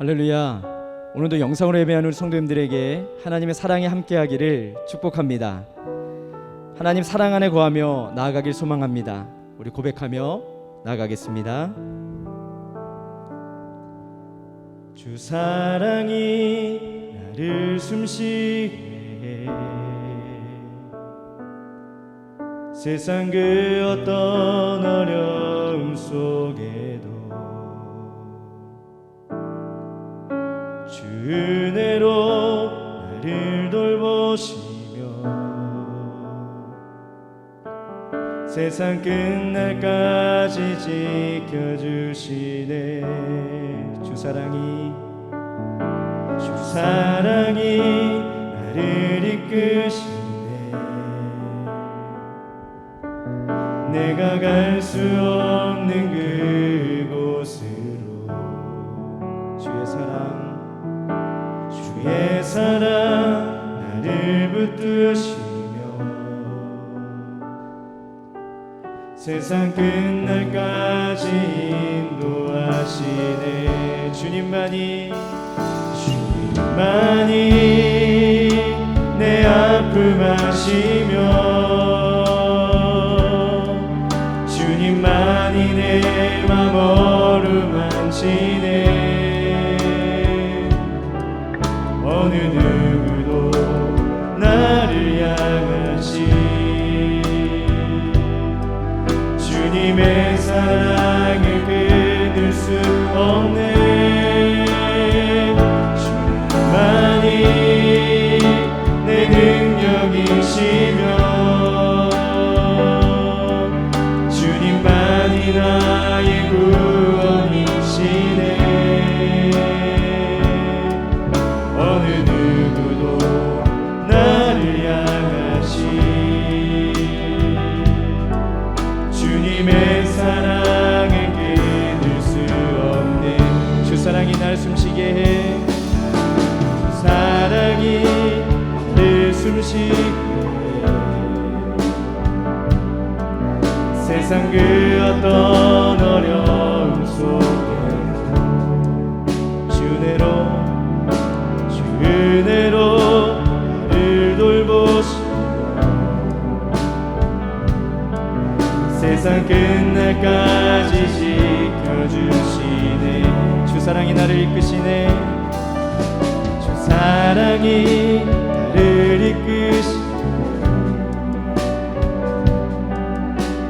할렐루야. 오늘도 영상으로 예배하는 우리 성도님들에게 하나님의 사랑이 함께하기를 축복합니다. 하나님 사랑 안에 거하며 나아가길 소망합니다. 우리 고백하며 나아가겠습니다. 주 사랑이 나를 숨쉬게 해 세상 그 어떤 어려움 속에도 주 은혜로 나를 돌보시며 세상 끝날까지 지켜주시네. 주 사랑이 나를 이끄시네. 내가 갈 수 없는 그곳으로 주의 사랑 나를 붙드시며 세상 끝날까지 인도하시네. 주님만이 내 아픔 아시며 주님만이 내 맘 어루만지네. 어느 누구도 나를 향하시 주님의 사랑을 끊을 수 없네. 내 능력이시며 주님만이 나의 구원이시네. 어느 누구도 나를 향하시 주님의 사랑을 끊을 수 없네. 주 사랑이 날 숨쉬게 해. 사랑이 늘 숨쉬게 세상 그 어떤 어려움 속에 주 은혜로 나를 돌보시며 세상 끝날까지 지켜주시네. 주 사랑이 나를 이끄시네. 사랑이 나를 이끄시고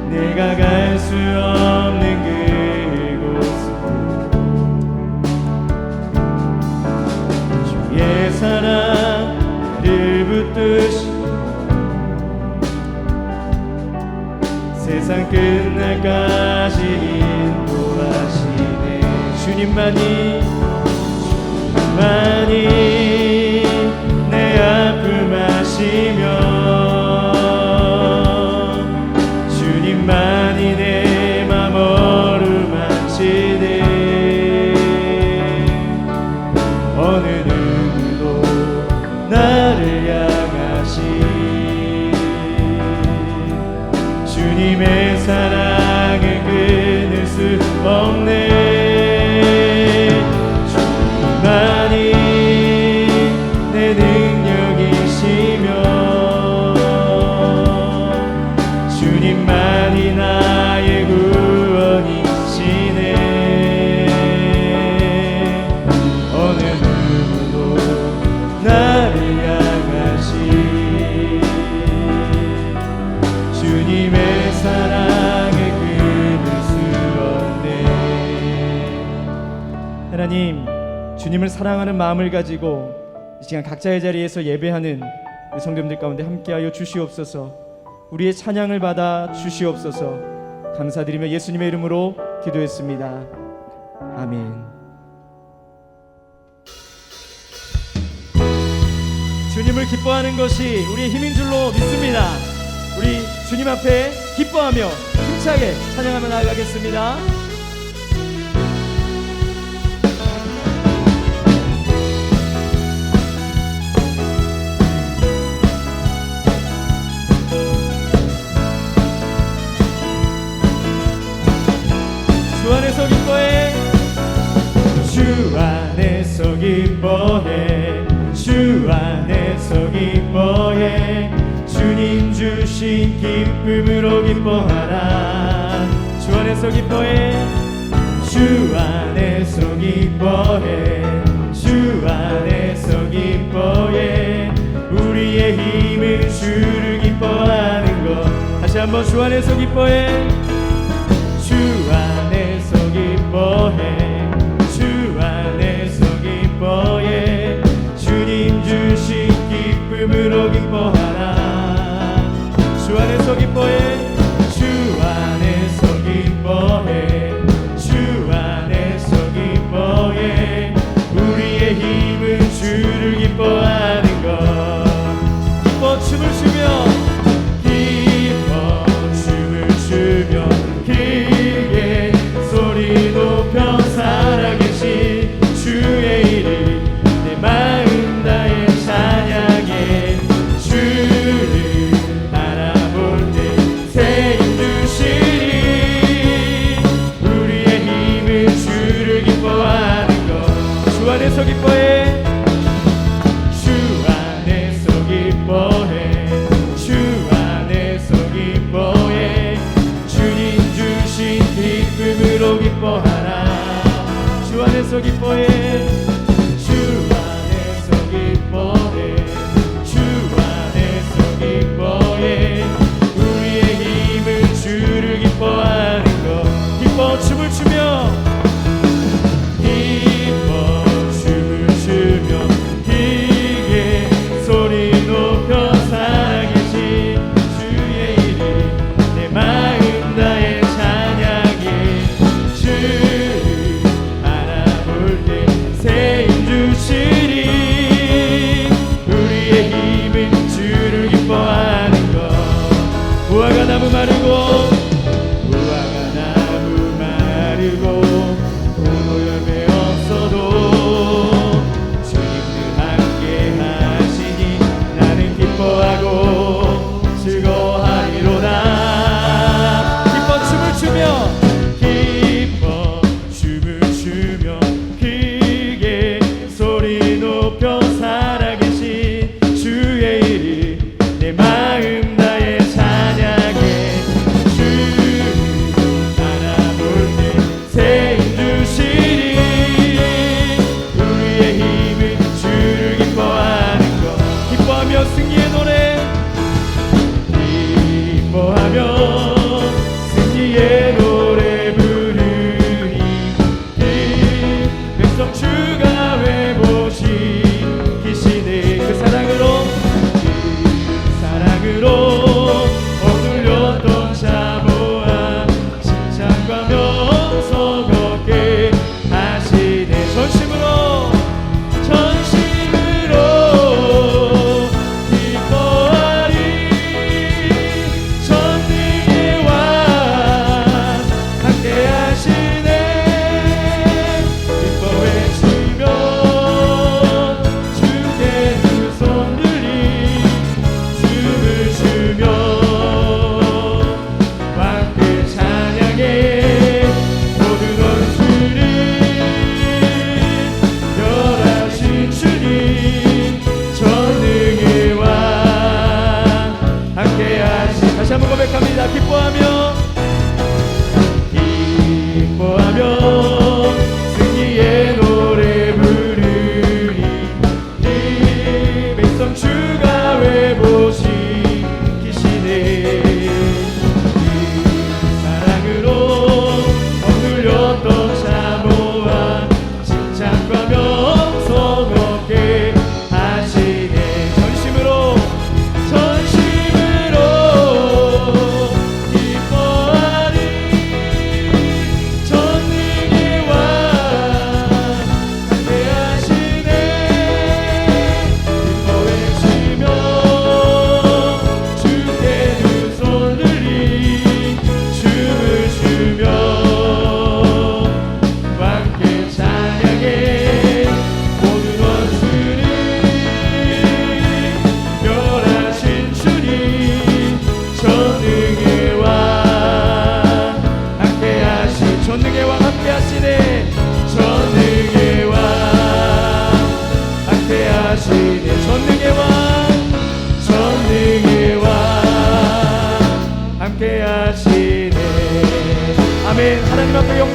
내가 갈 수 없는 그곳으로 주의 사랑 나를 붙드시고 세상 끝날까지 인도하시네. 주님만이 내 아픔 아시며 주님만이 내 맘 어루만지네. 어느 누구도 나를 향하시 주님의 사랑을 끊을 수 없네. 내 능력이시며 주님만이 나의 구원이시네. 어느 누구도 나를 향하시 주님의 사랑을 끊을 수 없네. 하나님, 주님을 사랑하는 마음을 가지고 이 시간 각자의 자리에서 예배하는 우리 성도님들 가운데 함께하여 주시옵소서. 우리의 찬양을 받아 주시옵소서. 감사드리며 예수님의 이름으로 기도했습니다. 아멘. 주님을 기뻐하는 것이 우리의 힘인 줄로 믿습니다. 우리 주님 앞에 기뻐하며 힘차게 찬양하며 나아가겠습니다. 주 안에서 기뻐해. 주 안에서 기뻐해 주 안에서 기뻐해 주님 주신 기쁨으로 기뻐하라 주 안에서 기뻐해 주 안에서 기뻐해 주 안에서 기뻐해 우리의 힘은 주를 기뻐하는 것 다시 한번 주 안에서 기뻐해 주 안에서 기뻐해 주 안에서 기뻐해 주님 주신 기쁨으로 기뻐하라 주 안에서 기뻐해 주 안에서 기뻐해 주 안에서 기뻐해 우리의 힘은 주를 기뻐하는 것 기뻐 춤을 추며 기뻐 춤을 추며 크게 소리 높여 살아계신 주의 이름 내 마음 다해 찬양해 주를 바라볼 때 새 힘 주시니 우리의 힘은 주를 기뻐하는 것 주 안에서 기뻐해 주 안에서 기뻐해 주 안에서 기뻐해 주님 주신 기쁨으로 기뻐하라 주 안에서 기뻐해 주 안에서 기뻐해 주 안에서 기뻐해 우리의 힘은 주를 기뻐하는 것 기뻐 춤을 추며 기뻐 춤을 추며 크게 소리 높여 살아계신 주의 이름 내 마음 다해 찬양해 주를 바라볼 때 새 힘 주시리 우리의 힘은 주를 기뻐하는 것 무화과 나무 마르고 무화과 나무 마르고 포도 열매 없어도 주님들 함께 하시니 나는 기뻐하고 즐거워하리로다 기뻐 춤을 추며 기뻐 춤을 추며 크게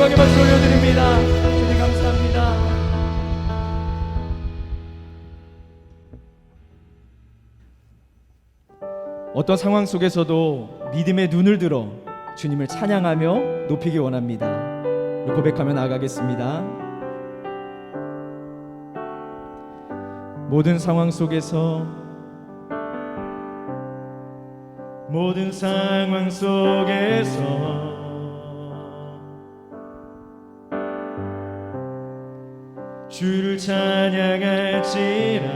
영광의 박수 올려드립니다. 주님 감사합니다. 어떤 상황 속에서도 믿음의 눈을 들어 주님을 찬양하며 높이기 원합니다. 고백하며 나아가겠습니다. 모든 상황 속에서 주를 찬양할지라.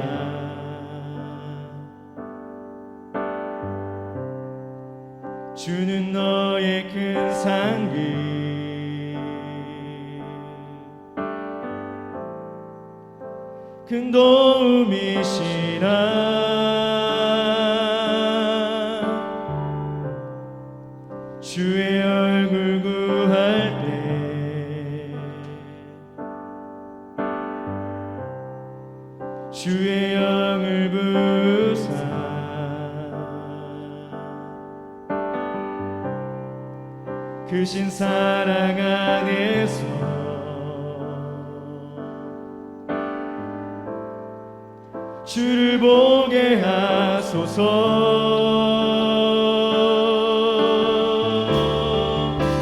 주는 너의 큰 상급 큰 도움이시라. 주의 얼굴 구할 때 주의 영을 부으사 크신 사랑 안에서 주를 보게 하소서.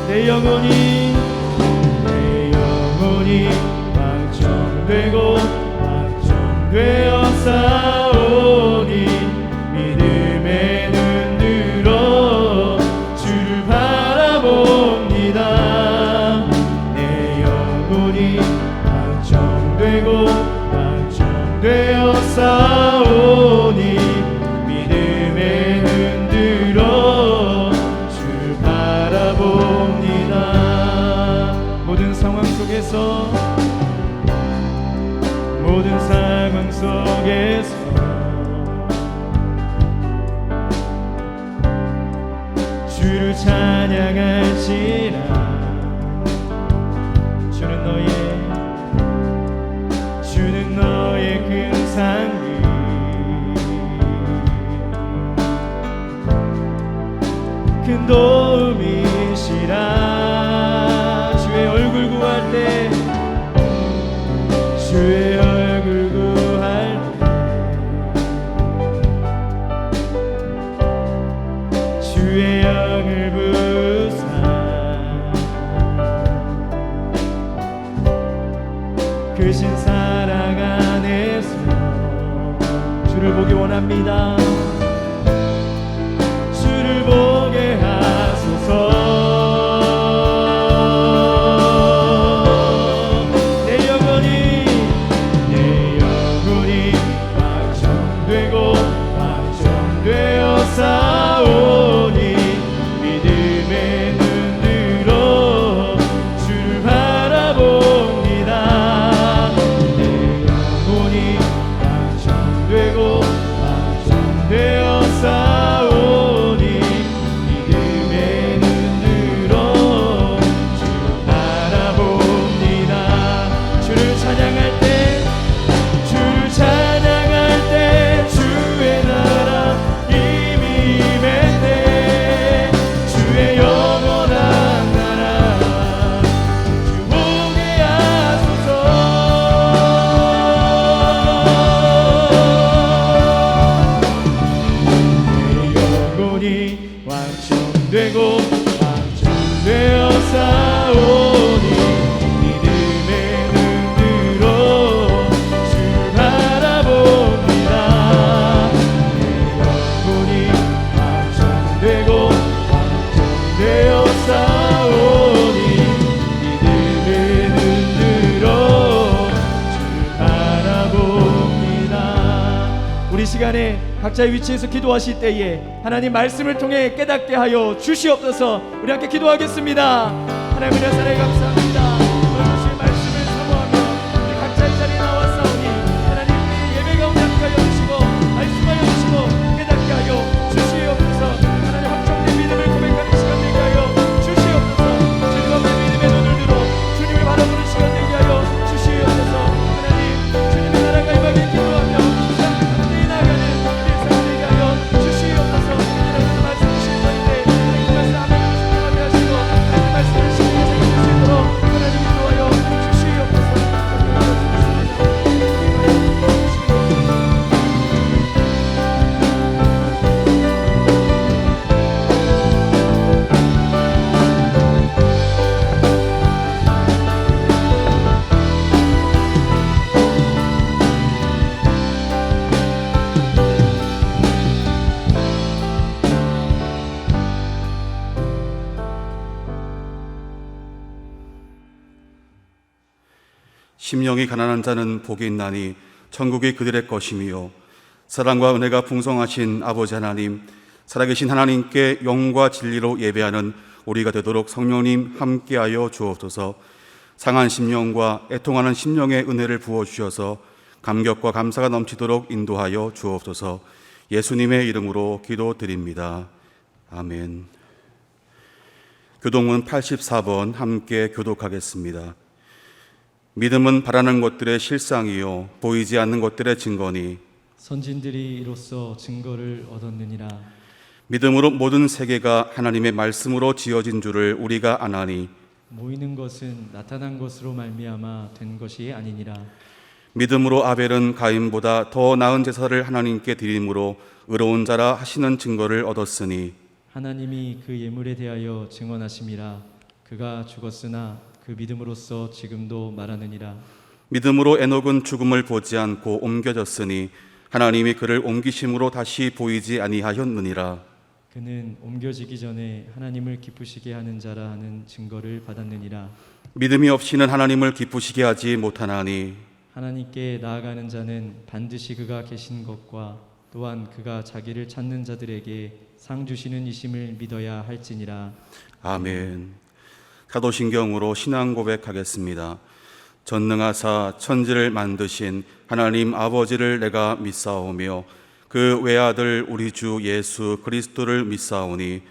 내 영혼이 확정되고 확정되어 싸우니 믿음의 눈 들어 주를 바라봅니다. 내 영혼이 확정되고 확정되어 싸우니 믿음의 눈 들어 주를 바라봅니다. 모든 상황 속에서 주를 찬양할지라. 주는 너의 큰 상급 큰 도움이시라. 주의 얼굴 구할 때 주의 얼굴 구할 때 주의 영을 부으사 크신 사랑 안에서 주를 보기 원합니다. 주를 보게 하소서. 싸우니 믿음의 눈 들어 주를 바라봅니다. 내 영혼이 확정되고 확정되어 싸우니 믿음의 눈 들어 주를 바라봅니다. 주를 찬양할 때 주의 나라 되고 완전되어 싸우니 믿음의 눈 들어 주를 바라봅니다. 내 영혼이 완전되고 완전되어 싸우니 믿음의 눈 들어 주를 바라봅니다. 우리 시간에 각자의 위치에서 기도하실 때에 하나님 말씀을 통해 깨닫게 하여 주시옵소서. 우리 함께 기도하겠습니다. 하나님 은혜 사랑에 감사합니다. 오늘 주신 말씀을 사모하며 우리 각자의 자리에 나왔사오니 하나님 예배 가운데 함께 하여 주시고 말씀하여 주시고 깨닫게 하여 주시옵소서. 하나님 확정된 믿음을 고백하는 시간 되게 하여 주시옵소서. 주님 앞에 믿음의 눈을 들어 주님을 바라보는 시간 되게 하여 주시옵소서. 하나님 주님의 나라가 임하길 기도하며 주시옵소서. 심령이 가난한 자는 복이 있나니 천국이 그들의 것이며 사랑과 은혜가 풍성하신 아버지 하나님, 살아계신 하나님께 영과 진리로 예배하는 우리가 되도록 성령님 함께하여 주옵소서. 상한 심령과 애통하는 심령의 은혜를 부어주셔서 감격과 감사가 넘치도록 인도하여 주옵소서. 예수님의 이름으로 기도드립니다. 아멘. 교동문 84번 함께 교독하겠습니다. 믿음은 바라는 것들의 실상이요 보이지 않는 것들의 증거니 선진들이 이로써 증거를 얻었느니라. 믿음으로 모든 세계가 하나님의 말씀으로 지어진 줄을 우리가 아나니 모이는 것은 나타난 것으로 말미암아 된 것이 아니니라. 믿음으로 아벨은 가인보다 더 나은 제사를 하나님께 드림으로 의로운 자라 하시는 증거를 얻었으니 하나님이 그 예물에 대하여 증언하심이라. 그가 죽었으나 그 믿음으로써 지금도 말하느니라. 믿음으로 에녹은 죽음을 보지 않고 옮겨졌으니 하나님이 그를 옮기심으로 다시 보이지 아니하였느니라. 그는 옮겨지기 전에 하나님을 기쁘시게 하는 자라 하는 증거를 받았느니라. 믿음이 없이는 하나님을 기쁘시게 하지 못하나니 하나님께 나아가는 자는 반드시 그가 계신 것과 또한 그가 자기를 찾는 자들에게 상 주시는 이심을 믿어야 할지니라. 아멘. 사도신경으로 신앙 고백하겠습니다. 전능하사 천지를 만드신 하나님 아버지를 내가 믿사오며 그 외아들 우리 주 예수 그리스도를 믿사오니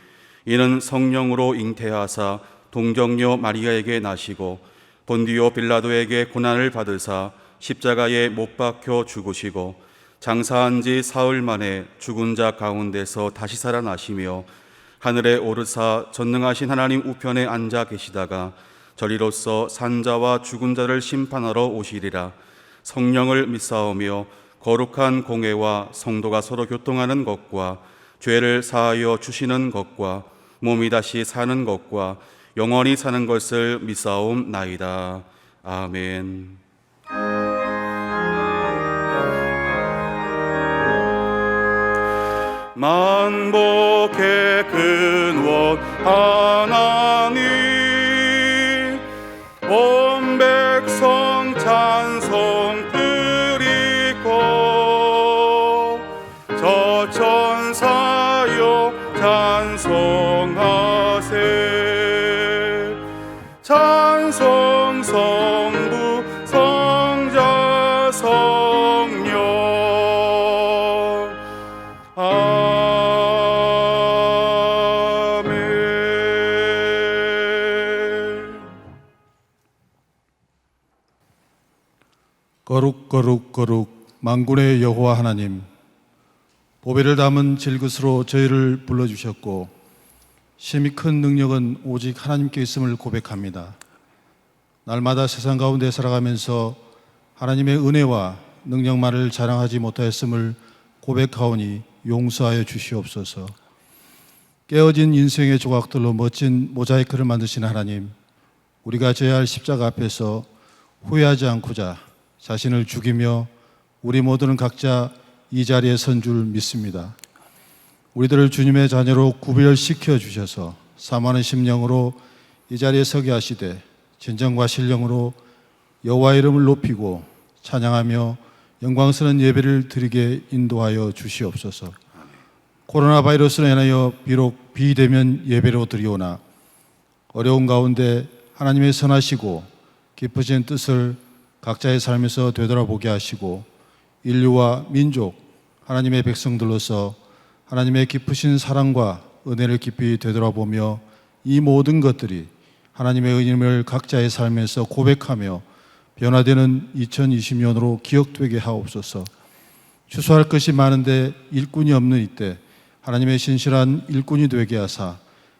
이는 성령으로 잉태하사 동정녀 마리아에게 나시고 본디오 빌라도에게 고난을 받으사 십자가에 못 박혀 죽으시고 장사한 지 사흘 만에 죽은 자 가운데서 다시 살아나시며 하늘에 오르사 전능하신 하나님 우편에 앉아 계시다가 저리로서 산자와 죽은 자를 심판하러 오시리라. 성령을 믿사오며 거룩한 공회와 성도가 서로 교통하는 것과 죄를 사하여 주시는 것과 몸이 다시 사는 것과 영원히 사는 것을 믿사옵나이다. 아멘. 만복의 근원 하나님, 온 백성 찬송 드리고 저 천사여 찬송하세. 찬송 성부 성자 성령. 거룩 거룩 거룩 만군의 여호와 하나님, 보배를 담은 질그스로 저희를 불러주셨고 심히 큰 능력은 오직 하나님께 있음을 고백합니다. 날마다 세상 가운데 살아가면서 하나님의 은혜와 능력만을 자랑하지 못하였음을 고백하오니 용서하여 주시옵소서. 깨어진 인생의 조각들로 멋진 모자이크를 만드신 하나님, 우리가 져야 할 십자가 앞에서 후회하지 않고자 자신을 죽이며 우리 모두는 각자 이 자리에 선 줄 믿습니다. 우리들을 주님의 자녀로 구별시켜 주셔서 사모하는 심령으로 이 자리에 서게 하시되 진정과 신령으로 여호와의 이름을 높이고 찬양하며 영광스러운 예배를 드리게 인도하여 주시옵소서. 코로나 바이러스로 인하여 비록 비대면 예배로 드리오나 어려운 가운데 하나님의 선하시고 깊으신 뜻을 각자의 삶에서 되돌아보게 하시고 인류와 민족, 하나님의 백성들로서 하나님의 깊으신 사랑과 은혜를 깊이 되돌아보며 이 모든 것들이 하나님의 은임을 각자의 삶에서 고백하며 변화되는 2020년으로 기억되게 하옵소서. 추수할 것이 많은데 일꾼이 없는 이때 하나님의 신실한 일꾼이 되게 하사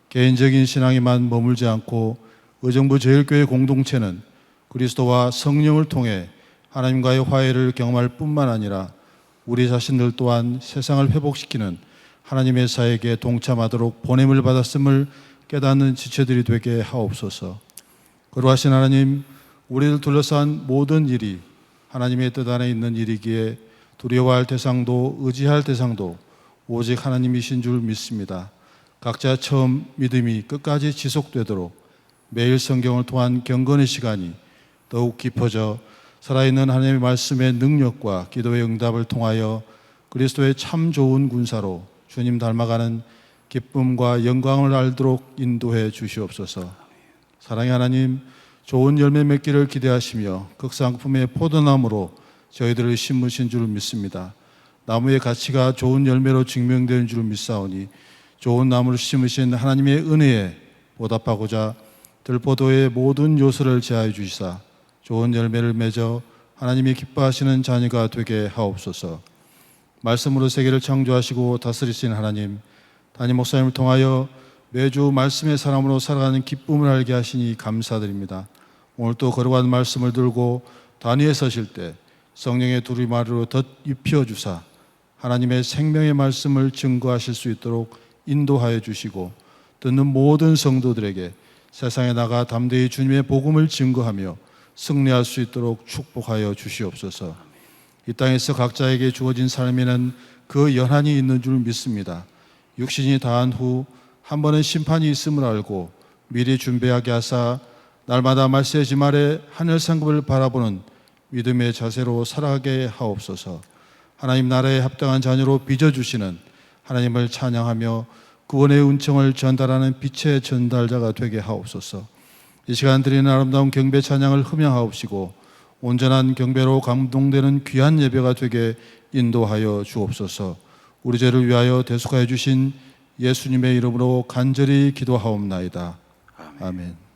개인적인 신앙에만 머물지 않고 의정부 제일교회 공동체는 그리스도와 성령을 통해 하나님과의 화해를 경험할 뿐만 아니라 우리 자신들 또한 세상을 회복시키는 하나님의 사역에 동참하도록 보냄을 받았음을 깨닫는 지체들이 되게 하옵소서. 거룩하신 하나님, 우리를 둘러싼 모든 일이 하나님의 뜻 안에 있는 일이기에 두려워할 대상도 의지할 대상도 오직 하나님이신 줄 믿습니다. 각자 처음 믿음이 끝까지 지속되도록 매일 성경을 통한 경건의 시간이 더욱 깊어져 살아있는 하나님의 말씀의 능력과 기도의 응답을 통하여 그리스도의 참 좋은 군사로 주님 닮아가는 기쁨과 영광을 알도록 인도해 주시옵소서. 사랑의 하나님, 좋은 열매 맺기를 기대하시며 극상품의 포도나무로 저희들을 심으신 줄 믿습니다. 나무의 가치가 좋은 열매로 증명되는 줄 믿사오니 좋은 나무를 심으신 하나님의 은혜에 보답하고자 들포도의 모든 요소를 제하여 주시사 좋은 열매를 맺어 하나님이 기뻐하시는 자녀가 되게 하옵소서. 말씀으로 세계를 창조하시고 다스리신 하나님, 담임 목사님을 통하여 매주 말씀의 사람으로 살아가는 기쁨을 알게 하시니 감사드립니다. 오늘 또 거룩한 말씀을 들고 단위에 서실 때 성령의 두루마리로 덧입혀 주사 하나님의 생명의 말씀을 증거하실 수 있도록 인도하여 주시고 듣는 모든 성도들에게 세상에 나가 담대히 주님의 복음을 증거하며 승리할 수 있도록 축복하여 주시옵소서. 이 땅에서 각자에게 주어진 삶에는 그 연한이 있는 줄 믿습니다. 육신이 다한 후 한 번은 심판이 있음을 알고 미리 준비하게 하사 날마다 말세지 말에 하늘 상급을 바라보는 믿음의 자세로 살아가게 하옵소서. 하나님 나라에 합당한 자녀로 빚어주시는 하나님을 찬양하며 구원의 은총을 전달하는 빛의 전달자가 되게 하옵소서. 이 시간 드리는 아름다운 경배 찬양을 흠양하옵시고 온전한 경배로 감동되는 귀한 예배가 되게 인도하여 주옵소서. 우리 죄를 위하여 대속하여 주신 예수님의 이름으로 간절히 기도하옵나이다. 아멘.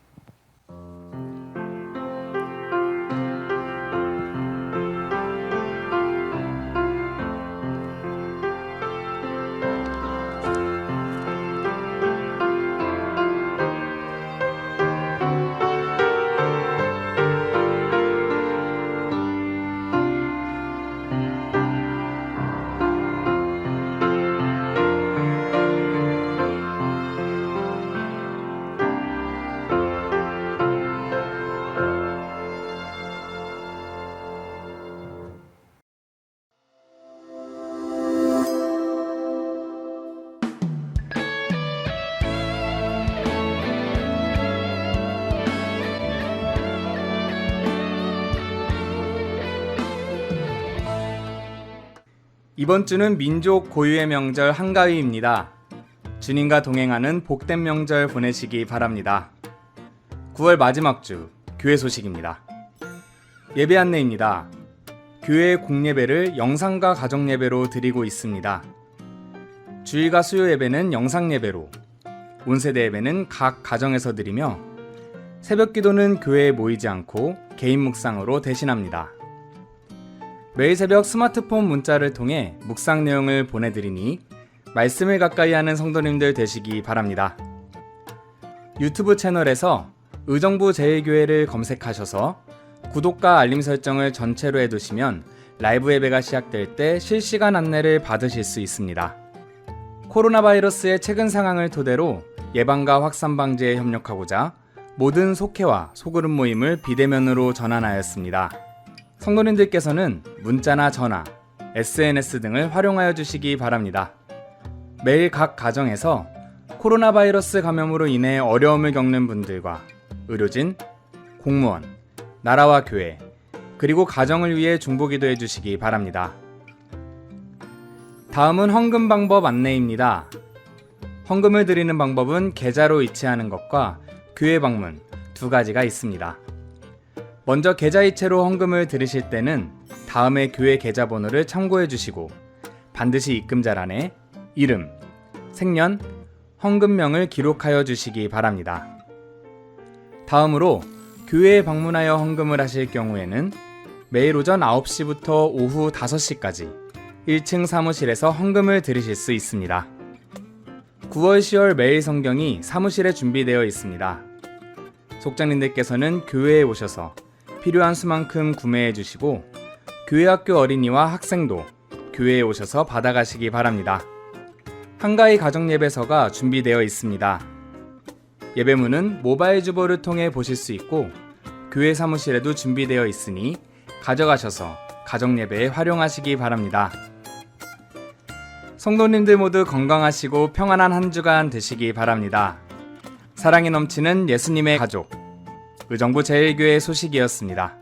이번 주는 민족 고유의 명절 한가위입니다. 주님과 동행하는 복된 명절 보내시기 바랍니다. 9월 마지막 주 교회 소식입니다. 예배 안내입니다. 교회 공예배를 영상과 가정예배로 드리고 있습니다. 주일과 수요 예배는 영상예배로, 온세대 예배는 각 가정에서 드리며 새벽 기도는 교회에 모이지 않고 개인 묵상으로 대신합니다. 매일 새벽 스마트폰 문자를 통해 묵상 내용을 보내드리니 말씀을 가까이 하는 성도님들 되시기 바랍니다. 유튜브 채널에서 의정부 제일교회를 검색하셔서 구독과 알림 설정을 전체로 해두시면 라이브 예배가 시작될 때 실시간 안내를 받으실 수 있습니다. 코로나 바이러스의 최근 상황을 토대로 예방과 확산 방지에 협력하고자 모든 속회와 소그룹 모임을 비대면으로 전환하였습니다. 성도님들께서는 문자나 전화, SNS 등을 활용하여 주시기 바랍니다. 매일 각 가정에서 코로나 바이러스 감염으로 인해 어려움을 겪는 분들과 의료진, 공무원, 나라와 교회, 그리고 가정을 위해 중보기도해 주시기 바랍니다. 다음은 헌금 방법 안내입니다. 헌금을 드리는 방법은 계좌로 이체하는 것과 교회 방문 두 가지가 있습니다. 먼저 계좌이체로 헌금을 드리실 때는 다음의 교회 계좌번호를 참고해 주시고 반드시 입금자란에 이름, 생년, 헌금명을 기록하여 주시기 바랍니다. 다음으로 교회에 방문하여 헌금을 하실 경우에는 매일 오전 9시부터 오후 5시까지 1층 사무실에서 헌금을 드리실 수 있습니다. 9월 10월 매일 성경이 사무실에 준비되어 있습니다. 속장님들께서는 교회에 오셔서 필요한 수만큼 구매해 주시고 교회학교 어린이와 학생도 교회에 오셔서 받아가시기 바랍니다. 한가위 가정예배서가 준비되어 있습니다. 예배문은 모바일 주보를 통해 보실 수 있고 교회 사무실에도 준비되어 있으니 가져가셔서 가정예배에 활용하시기 바랍니다. 성도님들 모두 건강하시고 평안한 한 주간 되시기 바랍니다. 사랑이 넘치는 예수님의 가족 의정부 제일교회 소식이었습니다.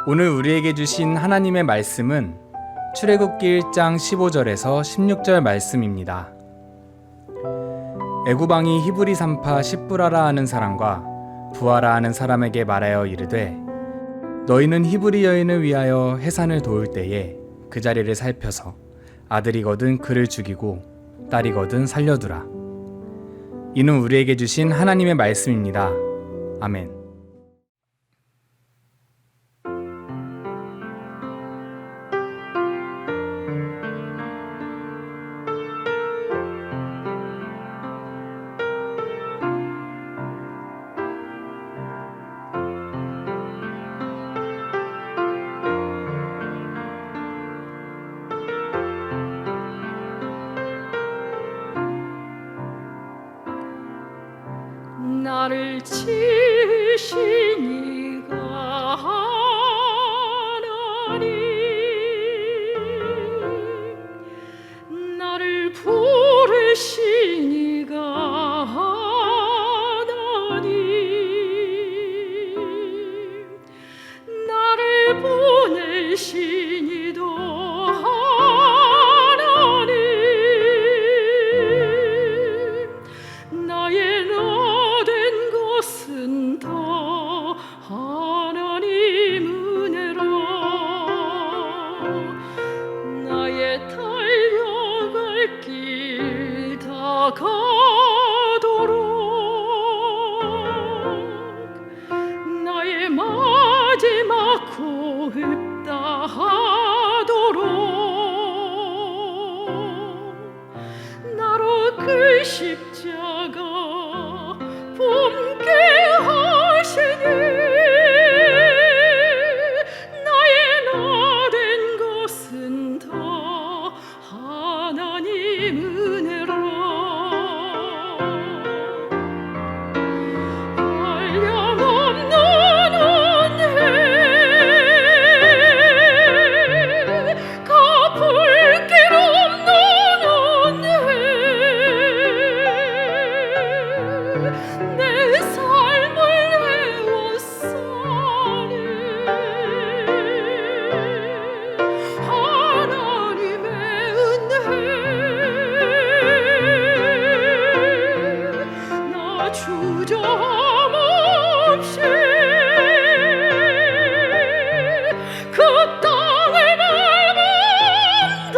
오늘 우리에게 주신 하나님의 말씀은 출애굽기 1장 15절에서 16절 말씀입니다. 애굽왕이 히브리 산파 십부라라 하는 사람과 부하라 하는 사람에게 말하여 이르되 너희는 히브리 여인을 위하여 해산을 도울 때에 그 자리를 살펴서 아들이거든 그를 죽이고 딸이거든 살려두라. 이는 우리에게 주신 하나님의 말씀입니다. 아멘. 나를 지으신 이가 하나님, 나를 부르신 이가 하나님, 나를 보내신 이도 하나님, 나의 나된 것은 다 하나님 은혜라. 나의 달려갈 길 다 가도록, 나의 마지막 호흡 다 하도록, 나로 그 십자가 품게 하시니 나의 나된 것은 다 하나님 은혜라. 한량없는 은혜, 갚을 길 없는 은혜, 내 삶을 애워싸니 하나님의 은혜, 나 주저없이 그 땅을 밟은다.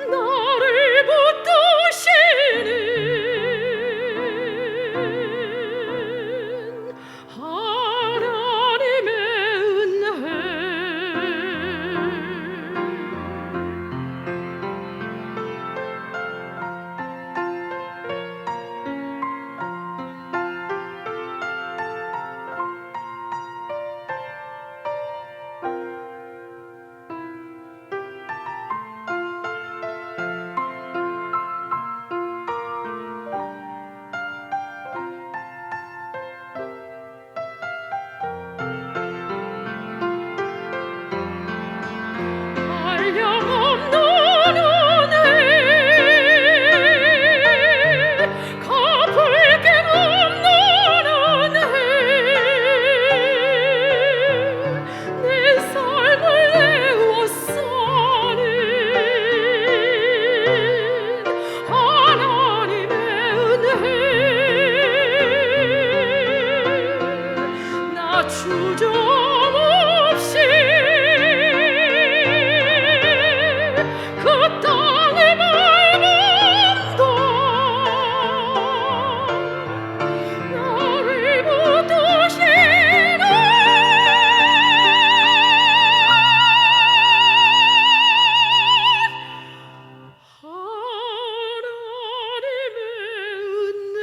나를 붙드시는 하나님의 은혜. 한량없는 은혜, 갚을 길 없는 은혜, 내 삶을 애워싸는 하나님의 은혜, 나 주저없이 그 땅을 밟은다. 나를 붙드시는 하나님의 은혜.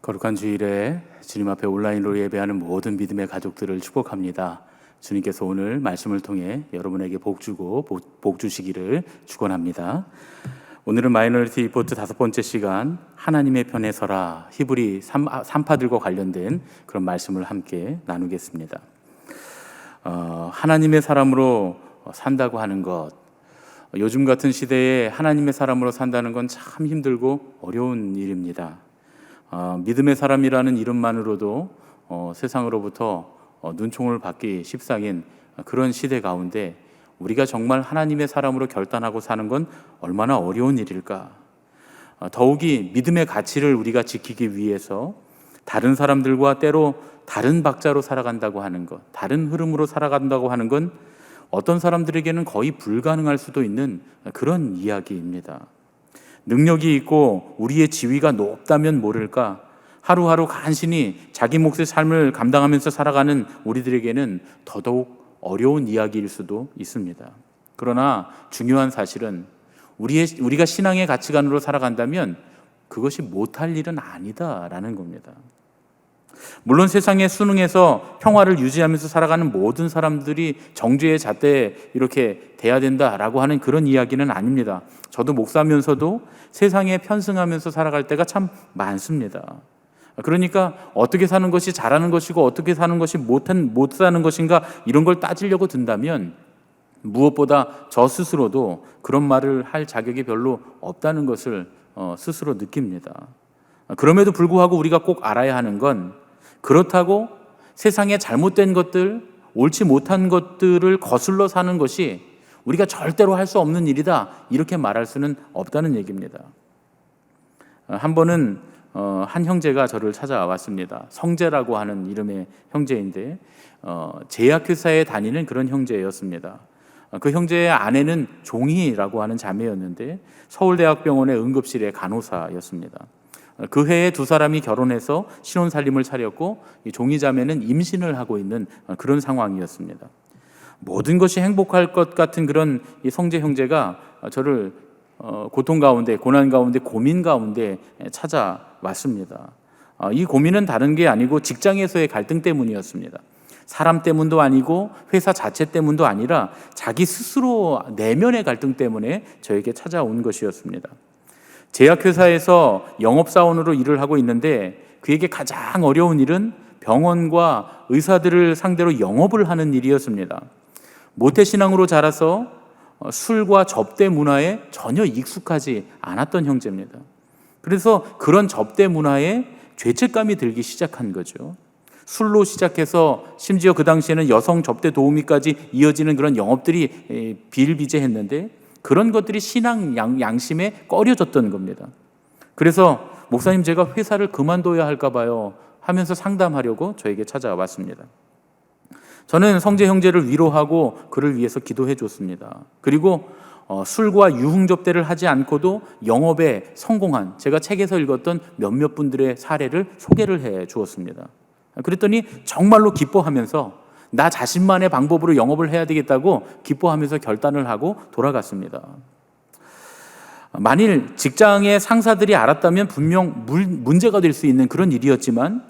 거룩한 주일에 주님 앞에 온라인으로 예배하는 모든 믿음의 가족들을 축복합니다. 주님께서 오늘 말씀을 통해 여러분에게 복 주고 복 주시기를 축원합니다. 오늘은 마이너리티 리포트 5번째 시간, 하나님의 편에 서라, 히브리 3파들과 관련된 그런 말씀을 함께 나누겠습니다. 하나님의 사람으로 산다고 하는 것, 요즘 같은 시대에 하나님의 사람으로 산다는 건 참 힘들고 어려운 일입니다. 믿음의 사람이라는 이름만으로도 세상으로부터 눈총을 받기 십상인 그런 시대 가운데 우리가 정말 하나님의 사람으로 결단하고 사는 건 얼마나 어려운 일일까. 더욱이 믿음의 가치를 우리가 지키기 위해서 다른 사람들과 때로 다른 박자로 살아간다고 하는 것, 다른 흐름으로 살아간다고 하는 건 어떤 사람들에게는 거의 불가능할 수도 있는 그런 이야기입니다. 능력이 있고 우리의 지위가 높다면 모를까, 하루하루 간신히 자기 몫의 삶을 감당하면서 살아가는 우리들에게는 더더욱 어려운 이야기일 수도 있습니다. 그러나 중요한 사실은 우리가 신앙의 가치관으로 살아간다면 그것이 못할 일은 아니다라는 겁니다. 물론 세상의 수능에서 평화를 유지하면서 살아가는 모든 사람들이 정죄의 잣대에 이렇게 돼야 된다라고 하는 그런 이야기는 아닙니다. 저도 목사면서도 세상에 편승하면서 살아갈 때가 참 많습니다. 그러니까 어떻게 사는 것이 잘하는 것이고 어떻게 사는 것이 못 사는 것인가, 이런 걸 따지려고 든다면 무엇보다 저 스스로도 그런 말을 할 자격이 별로 없다는 것을 스스로 느낍니다. 그럼에도 불구하고 우리가 꼭 알아야 하는 건, 그렇다고 세상에 잘못된 것들, 옳지 못한 것들을 거슬러 사는 것이 우리가 절대로 할 수 없는 일이다, 이렇게 말할 수는 없다는 얘기입니다. 한 번은 한 형제가 저를 찾아왔습니다. 성재라고 하는 이름의 형제인데 제약회사에 다니는 그런 형제였습니다. 그 형제의 아내는 종희라고 하는 자매였는데 서울대학병원의 응급실의 간호사였습니다. 그 해에 두 사람이 결혼해서 신혼살림을 차렸고, 이 종희 자매는 임신을 하고 있는 그런 상황이었습니다. 모든 것이 행복할 것 같은 그런 이 성재 형제가 저를 고통 가운데, 고난 가운데, 고민 가운데 찾아왔습니다. 이 고민은 다른 게 아니고 직장에서의 갈등 때문이었습니다. 사람 때문도 아니고 회사 자체 때문도 아니라 자기 스스로 내면의 갈등 때문에 저에게 찾아온 것이었습니다. 제약회사에서 영업사원으로 일을 하고 있는데 그에게 가장 어려운 일은 병원과 의사들을 상대로 영업을 하는 일이었습니다. 모태신앙으로 자라서 술과 접대 문화에 전혀 익숙하지 않았던 형제입니다. 그래서 그런 접대 문화에 죄책감이 들기 시작한 거죠. 술로 시작해서 심지어 그 당시에는 여성 접대 도우미까지 이어지는 그런 영업들이 비일비재했는데, 그런 것들이 신앙 양심에 꺼려졌던 겁니다. 그래서 목사님, 제가 회사를 그만둬야 할까 봐요 하면서 상담하려고 저에게 찾아왔습니다. 저는 성재 형제를 위로하고 그를 위해서 기도해 줬습니다. 그리고 술과 유흥접대를 하지 않고도 영업에 성공한, 제가 책에서 읽었던 몇몇 분들의 사례를 소개를 해 주었습니다. 그랬더니 정말로 기뻐하면서 나 자신만의 방법으로 영업을 해야 되겠다고 기뻐하면서 결단을 하고 돌아갔습니다. 만일 직장의 상사들이 알았다면 분명 문제가 될 수 있는 그런 일이었지만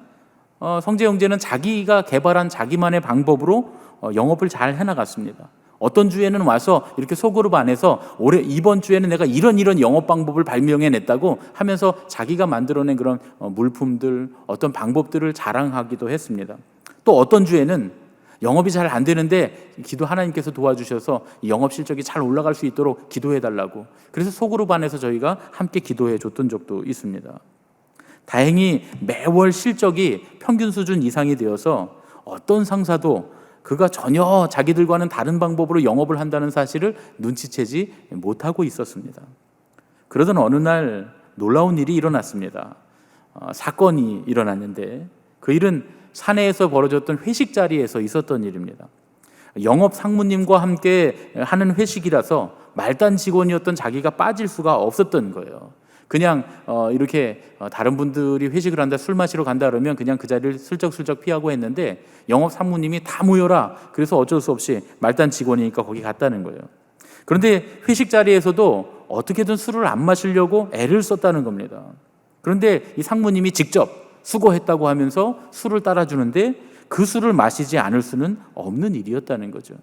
성재 형제는 자기가 개발한 자기만의 방법으로 영업을 잘 해나갔습니다. 어떤 주에는 와서 이렇게 소그룹 안에서 이번 주에는 내가 이런 영업 방법을 발명해냈다고 하면서 자기가 만들어낸 그런 물품들, 어떤 방법들을 자랑하기도 했습니다. 또 어떤 주에는 영업이 잘 안 되는데 하나님께서 도와주셔서 영업 실적이 잘 올라갈 수 있도록 기도해달라고, 그래서 소그룹 안에서 저희가 함께 기도해 줬던 적도 있습니다. 다행히 매월 실적이 평균 수준 이상이 되어서 어떤 상사도 그가 전혀 자기들과는 다른 방법으로 영업을 한다는 사실을 눈치채지 못하고 있었습니다. 그러던 어느 날 놀라운 일이 일어났습니다. 사건이 일어났는데 그 일은 사내에서 벌어졌던 회식 자리에서 있었던 일입니다. 영업 상무님과 함께 하는 회식이라서 말단 직원이었던 자기가 빠질 수가 없었던 거예요. 그냥 이렇게 다른 분들이 회식을 한다, 술 마시러 간다 그러면 그냥 그 자리를 슬쩍슬쩍 피하고 했는데 영업 상무님이 다 모여라. 그래서 어쩔 수 없이 말단 직원이니까 거기 갔다는 거예요. 그런데 회식 자리에서도 어떻게든 술을 안 마시려고 애를 썼다는 겁니다. 그런데 이 상무님이 직접 수고했다고 하면서 술을 따라주는데 그 술을 마시지 않을 수는 없는 일이었다는 거죠.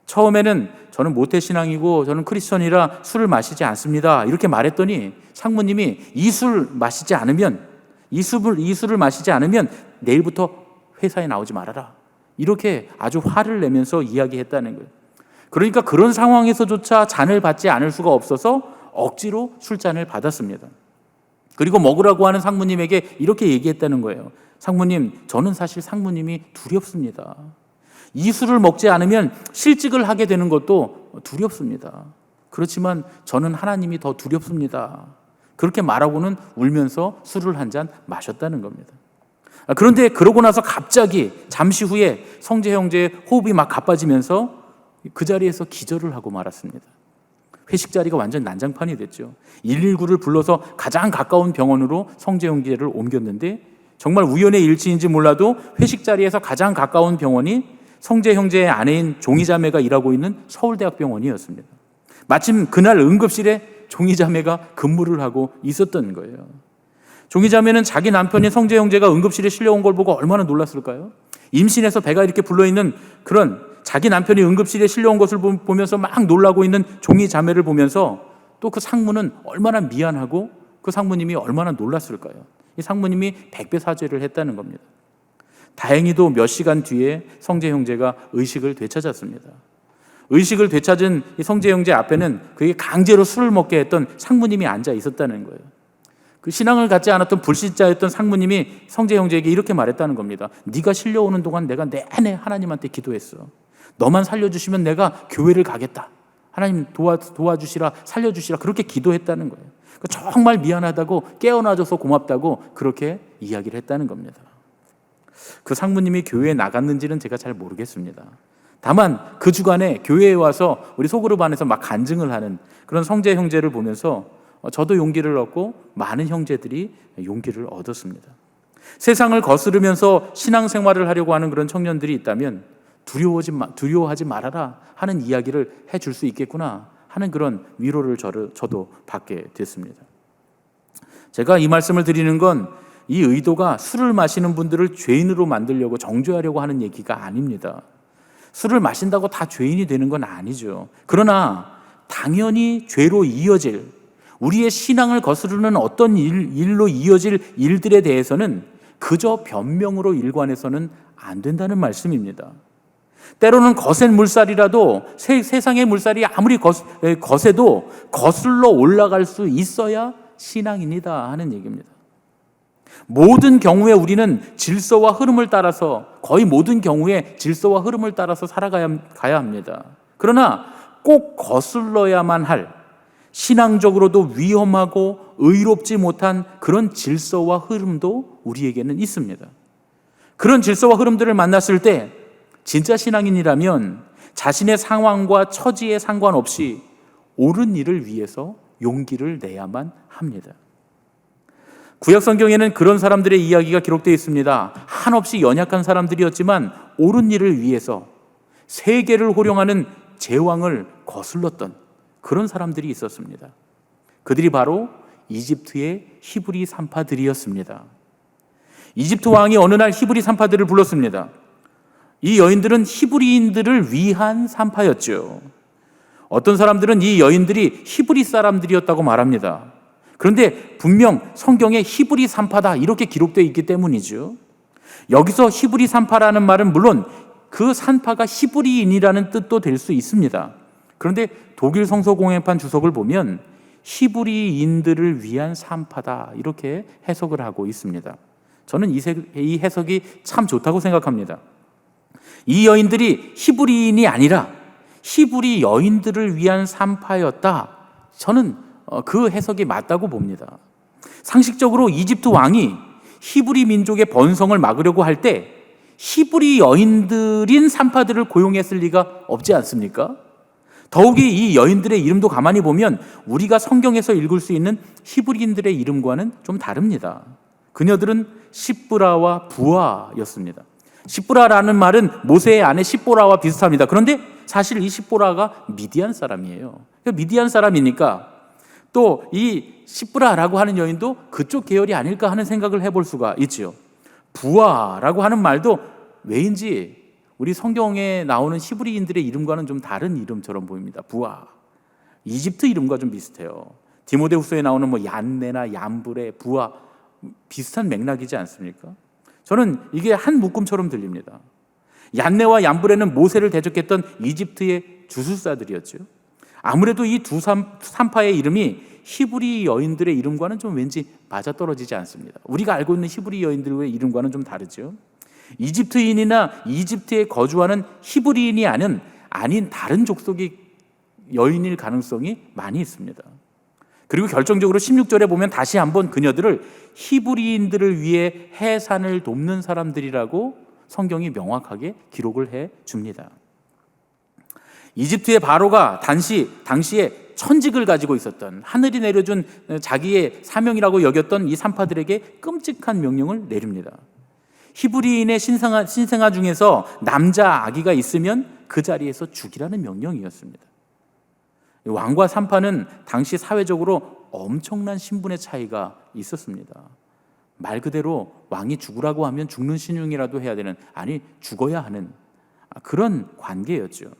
처음에는 저는 모태신앙이고 저는 크리스천이라 술을 마시지 않습니다 이렇게 말했더니 상무님이 이 술을 마시지 않으면 내일부터 회사에 나오지 말아라 이렇게 아주 화를 내면서 이야기했다는 거예요. 그러니까 그런 상황에서조차 잔을 받지 않을 수가 없어서 억지로 술잔을 받았습니다. 그리고 먹으라고 하는 상무님에게 이렇게 얘기했다는 거예요. 상무님, 저는 사실 상무님이 두렵습니다. 이 술을 먹지 않으면 실직을 하게 되는 것도 두렵습니다. 그렇지만 저는 하나님이 더 두렵습니다. 그렇게 말하고는 울면서 술을 한 잔 마셨다는 겁니다. 그런데 그러고 나서 갑자기 잠시 후에 성재 형제의 호흡이 막 가빠지면서 그 자리에서 기절을 하고 말았습니다. 회식 자리가 완전 난장판이 됐죠. 119를 불러서 가장 가까운 병원으로 성재 형제를 옮겼는데 정말 우연의 일치인지 몰라도 회식 자리에서 가장 가까운 병원이 성재 형제의 아내인 종이자매가 일하고 있는 서울대학병원이었습니다. 마침 그날 응급실에 종이자매가 근무를 하고 있었던 거예요. 종이자매는 자기 남편인 성재 형제가 응급실에 실려온 걸 보고 얼마나 놀랐을까요? 임신해서 배가 이렇게 불러있는 그런 자기 남편이 응급실에 실려온 것을 보면서 막 놀라고 있는 종이자매를 보면서 또 그 상무는 얼마나 미안하고 그 상무님이 얼마나 놀랐을까요? 이 상무님이 100배 사죄를 했다는 겁니다. 다행히도 몇 시간 뒤에 성재 형제가 의식을 되찾았습니다. 의식을 되찾은 이 성재 형제 앞에는 그게 강제로 술을 먹게 했던 상무님이 앉아 있었다는 거예요. 그 신앙을 갖지 않았던 불신자였던 상무님이 성재 형제에게 이렇게 말했다는 겁니다. 네가 실려오는 동안 내가 내내 하나님한테 기도했어. 너만 살려주시면 내가 교회를 가겠다. 하나님 도와주시라, 살려주시라 그렇게 기도했다는 거예요. 정말 미안하다고 깨어나줘서 고맙다고 그렇게 이야기를 했다는 겁니다. 그 상무님이 교회에 나갔는지는 제가 잘 모르겠습니다. 다만 그 주간에 교회에 와서 우리 소그룹 안에서 막 간증을 하는 그런 성재 형제를 보면서 저도 용기를 얻고 많은 형제들이 용기를 얻었습니다. 세상을 거스르면서 신앙생활을 하려고 하는 그런 청년들이 있다면 두려워하지 말아라 하는 이야기를 해줄 수 있겠구나 하는 그런 위로를 저도 받게 됐습니다. 제가 이 말씀을 드리는 건 이 의도가 술을 마시는 분들을 죄인으로 만들려고 정죄하려고 하는 얘기가 아닙니다. 술을 마신다고 다 죄인이 되는 건 아니죠. 그러나 당연히 죄로 이어질 우리의 신앙을 거스르는 어떤 일로 이어질 일들에 대해서는 그저 변명으로 일관해서는 안 된다는 말씀입니다. 때로는 거센 물살이라도 세상의 물살이 아무리 거세도 거슬러 올라갈 수 있어야 신앙인이다 하는 얘기입니다. 모든 경우에 우리는 질서와 흐름을 따라서 거의 모든 경우에 질서와 흐름을 따라서 살아가야 합니다. 그러나 꼭 거슬러야만 할 신앙적으로도 위험하고 의롭지 못한 그런 질서와 흐름도 우리에게는 있습니다. 그런 질서와 흐름들을 만났을 때 진짜 신앙인이라면 자신의 상황과 처지에 상관없이 옳은 일을 위해서 용기를 내야만 합니다. 구약 성경에는 그런 사람들의 이야기가 기록되어 있습니다. 한없이 연약한 사람들이었지만 옳은 일을 위해서 세계를 호령하는 제왕을 거슬렀던 그런 사람들이 있었습니다. 그들이 바로 이집트의 히브리 산파들이었습니다. 이집트 왕이 어느 날 히브리 산파들을 불렀습니다. 이 여인들은 히브리인들을 위한 산파였죠. 어떤 사람들은 이 여인들이 히브리 사람들이었다고 말합니다. 그런데 분명 성경에 히브리 산파다 이렇게 기록되어 있기 때문이죠. 여기서 히브리 산파라는 말은 물론 그 산파가 히브리인이라는 뜻도 될 수 있습니다. 그런데 독일 성서공회판 주석을 보면 히브리인들을 위한 산파다 이렇게 해석을 하고 있습니다. 저는 이 해석이 참 좋다고 생각합니다. 이 여인들이 히브리인이 아니라 히브리 여인들을 위한 산파였다. 저는 그 해석이 맞다고 봅니다. 상식적으로 이집트 왕이 히브리 민족의 번성을 막으려고 할 때 히브리 여인들인 산파들을 고용했을 리가 없지 않습니까? 더욱이 이 여인들의 이름도 가만히 보면 우리가 성경에서 읽을 수 있는 히브리인들의 이름과는 좀 다릅니다. 그녀들은 시브라와 부아였습니다. 시브라라는 말은 모세의 아내 시보라와 비슷합니다. 그런데 사실 이 시보라가 미디안 사람이에요. 미디안 사람이니까 또 이 시브라라고 하는 여인도 그쪽 계열이 아닐까 하는 생각을 해볼 수가 있지요. 부아라고 하는 말도 왜인지 우리 성경에 나오는 히브리인들의 이름과는 좀 다른 이름처럼 보입니다. 부아. 이집트 이름과 좀 비슷해요. 디모데후서에 나오는 뭐 얀네나 얀브레, 부아 비슷한 맥락이지 않습니까? 저는 이게 한 묶음처럼 들립니다. 얀네와 얀브레는 모세를 대적했던 이집트의 주술사들이었죠. 아무래도 이 두 산파의 이름이 히브리 여인들의 이름과는 좀 왠지 맞아떨어지지 않습니다. 우리가 알고 있는 히브리 여인들의 이름과는 좀 다르죠. 이집트인이나 이집트에 거주하는 히브리인이 아닌 다른 족속의 여인일 가능성이 많이 있습니다. 그리고 결정적으로 16절에 보면 다시 한번 그녀들을 히브리인들을 위해 해산을 돕는 사람들이라고 성경이 명확하게 기록을 해 줍니다. 이집트의 바로가 당시에 천직을 가지고 있었던, 하늘이 내려준 자기의 사명이라고 여겼던 이 산파들에게 끔찍한 명령을 내립니다. 히브리인의 신생아 중에서 남자 아기가 있으면 그 자리에서 죽이라는 명령이었습니다. 왕과 산파는 당시 사회적으로 엄청난 신분의 차이가 있었습니다. 말 그대로 왕이 죽으라고 하면 죽는 신용이라도 해야 되는, 아니 죽어야 하는 그런 관계였죠.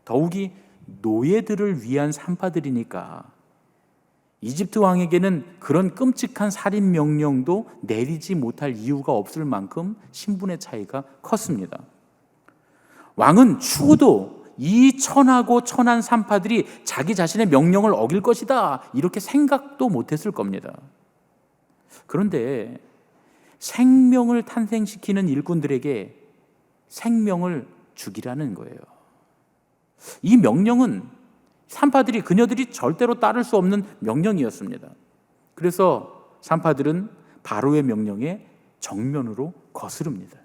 더욱이 노예들을 위한 산파들이니까 이집트 왕에게는 그런 끔찍한 살인 명령도 내리지 못할 이유가 없을 만큼 신분의 차이가 컸습니다. 왕은 추후도 이 천하고 천한 산파들이 자기 자신의 명령을 어길 것이다 이렇게 생각도 못했을 겁니다. 그런데 생명을 탄생시키는 일꾼들에게 생명을 죽이라는 거예요. 이 명령은 산파들이, 그녀들이 절대로 따를 수 없는 명령이었습니다. 그래서 산파들은 바로의 명령에 정면으로 거스릅니다.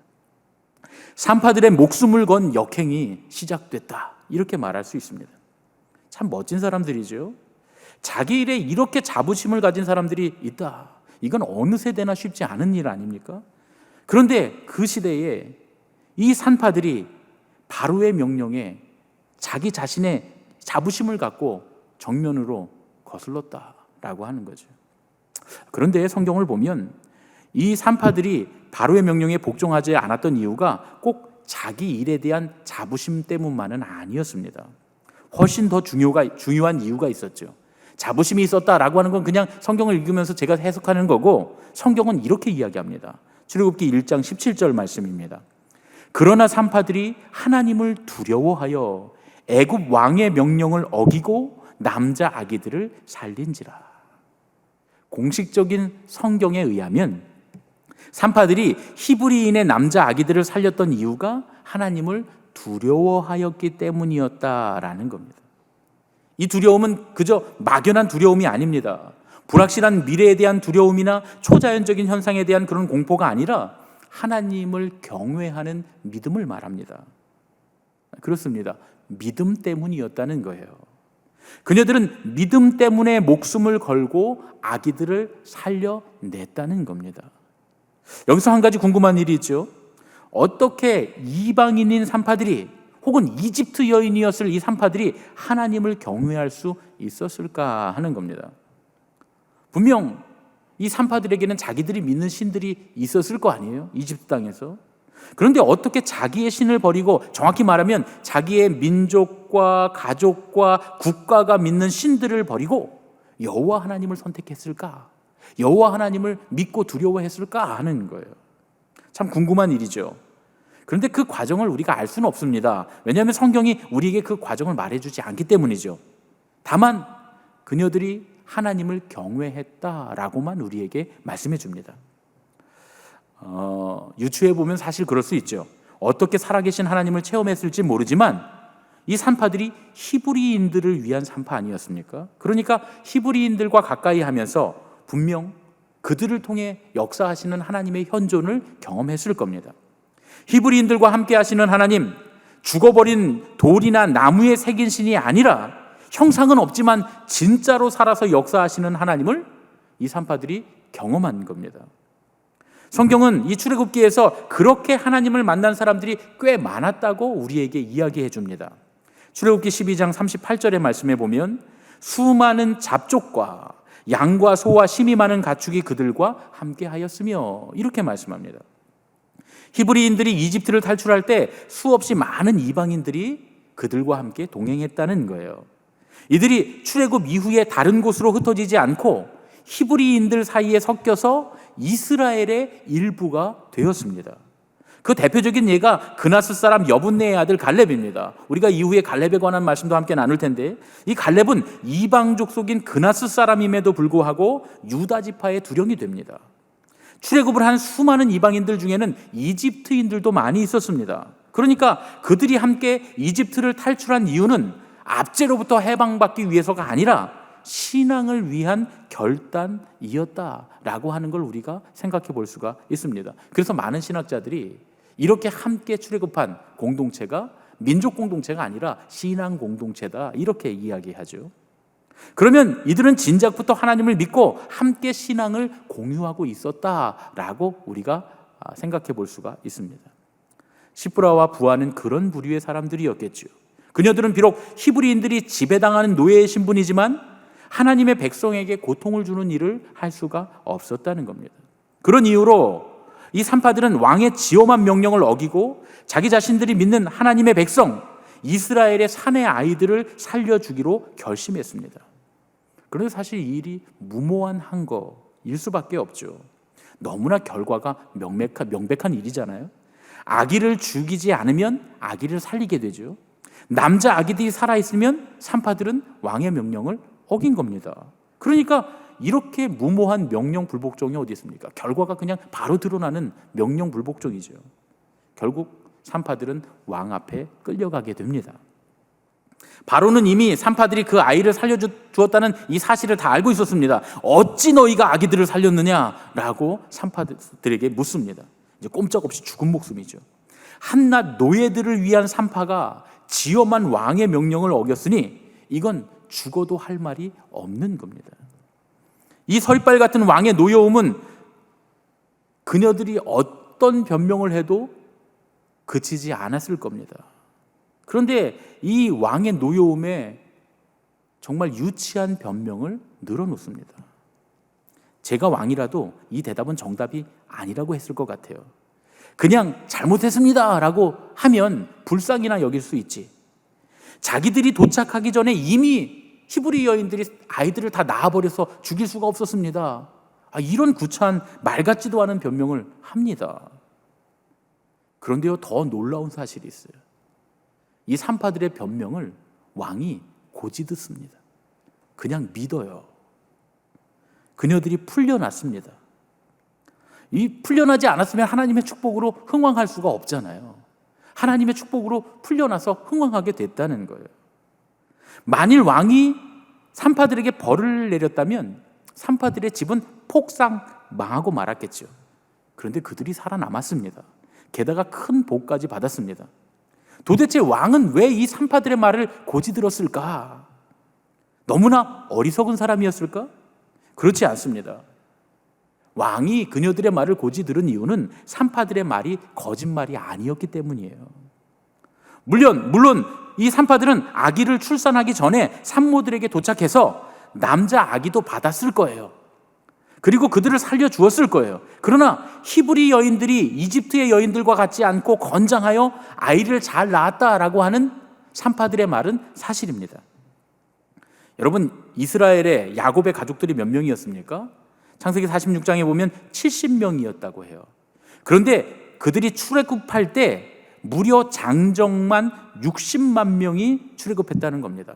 산파들의 목숨을 건 역행이 시작됐다 이렇게 말할 수 있습니다. 참 멋진 사람들이죠. 자기 일에 이렇게 자부심을 가진 사람들이 있다, 이건 어느 세대나 쉽지 않은 일 아닙니까? 그런데 그 시대에 이 산파들이 바로의 명령에 자기 자신의 자부심을 갖고 정면으로 거슬렀다라고 하는 거죠. 그런데 성경을 보면 이 산파들이 바로의 명령에 복종하지 않았던 이유가 꼭 자기 일에 대한 자부심 때문만은 아니었습니다. 훨씬 더 중요한 이유가 있었죠. 자부심이 있었다라고 하는 건 그냥 성경을 읽으면서 제가 해석하는 거고, 성경은 이렇게 이야기합니다. 출애굽기 1장 17절 말씀입니다. 그러나 산파들이 하나님을 두려워하여 애굽 왕의 명령을 어기고 남자 아기들을 살린지라. 공식적인 성경에 의하면 산파들이 히브리인의 남자 아기들을 살렸던 이유가 하나님을 두려워하였기 때문이었다라는 겁니다. 이 두려움은 그저 막연한 두려움이 아닙니다. 불확실한 미래에 대한 두려움이나 초자연적인 현상에 대한 그런 공포가 아니라 하나님을 경외하는 믿음을 말합니다. 그렇습니다. 믿음 때문이었다는 거예요. 그녀들은 믿음 때문에 목숨을 걸고 아기들을 살려냈다는 겁니다. 여기서 한 가지 궁금한 일이 있죠. 어떻게 이방인인 산파들이, 혹은 이집트 여인이었을 이 산파들이 하나님을 경외할 수 있었을까 하는 겁니다. 분명 이 산파들에게는 자기들이 믿는 신들이 있었을 거 아니에요? 이집트 땅에서. 그런데 어떻게 자기의 신을 버리고, 정확히 말하면 자기의 민족과 가족과 국가가 믿는 신들을 버리고 여호와 하나님을 선택했을까? 여호와 하나님을 믿고 두려워했을까 하는 거예요. 참 궁금한 일이죠. 그런데 그 과정을 우리가 알 수는 없습니다. 왜냐하면 성경이 우리에게 그 과정을 말해주지 않기 때문이죠. 다만 그녀들이 하나님을 경외했다라고만 우리에게 말씀해 줍니다. 유추해 보면 사실 그럴 수 있죠. 어떻게 살아계신 하나님을 체험했을지 모르지만 이 산파들이 히브리인들을 위한 산파 아니었습니까? 그러니까 히브리인들과 가까이 하면서 분명 그들을 통해 역사하시는 하나님의 현존을 경험했을 겁니다. 히브리인들과 함께 하시는 하나님, 죽어버린 돌이나 나무에 새긴 신이 아니라 형상은 없지만 진짜로 살아서 역사하시는 하나님을 이 산파들이 경험한 겁니다. 성경은 이 출애굽기에서 그렇게 하나님을 만난 사람들이 꽤 많았다고 우리에게 이야기해 줍니다. 출애굽기 12장 38절의 말씀에 보면 수많은 잡족과 양과 소와 심이 많은 가축이 그들과 함께 하였으며 이렇게 말씀합니다. 히브리인들이 이집트를 탈출할 때 수없이 많은 이방인들이 그들과 함께 동행했다는 거예요. 이들이 출애굽 이후에 다른 곳으로 흩어지지 않고 히브리인들 사이에 섞여서 이스라엘의 일부가 되었습니다. 그 대표적인 예가 그나스 사람 여분네의 아들 갈렙입니다. 우리가 이후에 갈렙에 관한 말씀도 함께 나눌 텐데, 이 갈렙은 이방 족속인 그나스 사람임에도 불구하고 유다 지파의 두령이 됩니다. 출애굽을 한 수많은 이방인들 중에는 이집트인들도 많이 있었습니다. 그러니까 그들이 함께 이집트를 탈출한 이유는 압제로부터 해방받기 위해서가 아니라 신앙을 위한 결단이었다라고 하는 걸 우리가 생각해 볼 수가 있습니다. 그래서 많은 신학자들이 이렇게 함께 출애굽한 공동체가 민족 공동체가 아니라 신앙 공동체다 이렇게 이야기하죠. 그러면 이들은 진작부터 하나님을 믿고 함께 신앙을 공유하고 있었다라고 우리가 생각해 볼 수가 있습니다. 시브라와 부하는 그런 부류의 사람들이었겠죠. 그녀들은 비록 히브리인들이 지배당하는 노예의 신분이지만 하나님의 백성에게 고통을 주는 일을 할 수가 없었다는 겁니다. 그런 이유로 이 산파들은 왕의 지엄한 명령을 어기고 자기 자신들이 믿는 하나님의 백성 이스라엘의 사내 아이들을 살려주기로 결심했습니다. 그런데 사실 이 일이 무모한 한 거일 수밖에 없죠. 너무나 결과가 명백한 일이잖아요. 아기를 죽이지 않으면 아기를 살리게 되죠. 남자 아기들이 살아있으면 산파들은 왕의 명령을 어긴 겁니다. 그러니까 이렇게 무모한 명령 불복종이 어디 있습니까? 결과가 그냥 바로 드러나는 명령 불복종이죠. 결국 산파들은 왕 앞에 끌려가게 됩니다. 바로는 이미 산파들이 그 아이를 살려주었다는 이 사실을 다 알고 있었습니다. 어찌 너희가 아기들을 살렸느냐라고 산파들에게 묻습니다. 이제 꼼짝없이 죽은 목숨이죠. 한낱 노예들을 위한 산파가 지엄한 왕의 명령을 어겼으니 이건 죽어도 할 말이 없는 겁니다. 이 서리빨 같은 왕의 노여움은 그녀들이 어떤 변명을 해도 그치지 않았을 겁니다. 그런데 이 왕의 노여움에 정말 유치한 변명을 늘어놓습니다. 제가 왕이라도 이 대답은 정답이 아니라고 했을 것 같아요. 그냥 잘못했습니다 라고 하면 불쌍히나 여길 수 있지. 자기들이 도착하기 전에 이미 히브리 여인들이 아이들을 다 낳아버려서 죽일 수가 없었습니다. 이런 구차한 말 같지도 않은 변명을 합니다. 그런데요, 더 놀라운 사실이 있어요. 이 산파들의 변명을 왕이 고지 듣습니다. 그냥 믿어요. 그녀들이 풀려났습니다. 이 풀려나지 않았으면 하나님의 축복으로 흥왕할 수가 없잖아요. 하나님의 축복으로 풀려나서 흥왕하게 됐다는 거예요. 만일 왕이 산파들에게 벌을 내렸다면 산파들의 집은 폭삭 망하고 말았겠죠. 그런데 그들이 살아남았습니다. 게다가 큰 복까지 받았습니다. 도대체 왕은 왜 이 산파들의 말을 고지 들었을까? 너무나 어리석은 사람이었을까? 그렇지 않습니다. 왕이 그녀들의 말을 고지 들은 이유는 산파들의 말이 거짓말이 아니었기 때문이에요. 물론 이 산파들은 아기를 출산하기 전에 산모들에게 도착해서 남자 아기도 받았을 거예요. 그리고 그들을 살려주었을 거예요. 그러나 히브리 여인들이 이집트의 여인들과 같지 않고 건장하여 아이를 잘 낳았다라고 하는 산파들의 말은 사실입니다. 여러분, 이스라엘의 야곱의 가족들이 몇 명이었습니까? 창세기 46장에 보면 70명이었다고 해요. 그런데 그들이 출애굽할 때 무려 장정만 60만 명이 출애굽했다는 겁니다.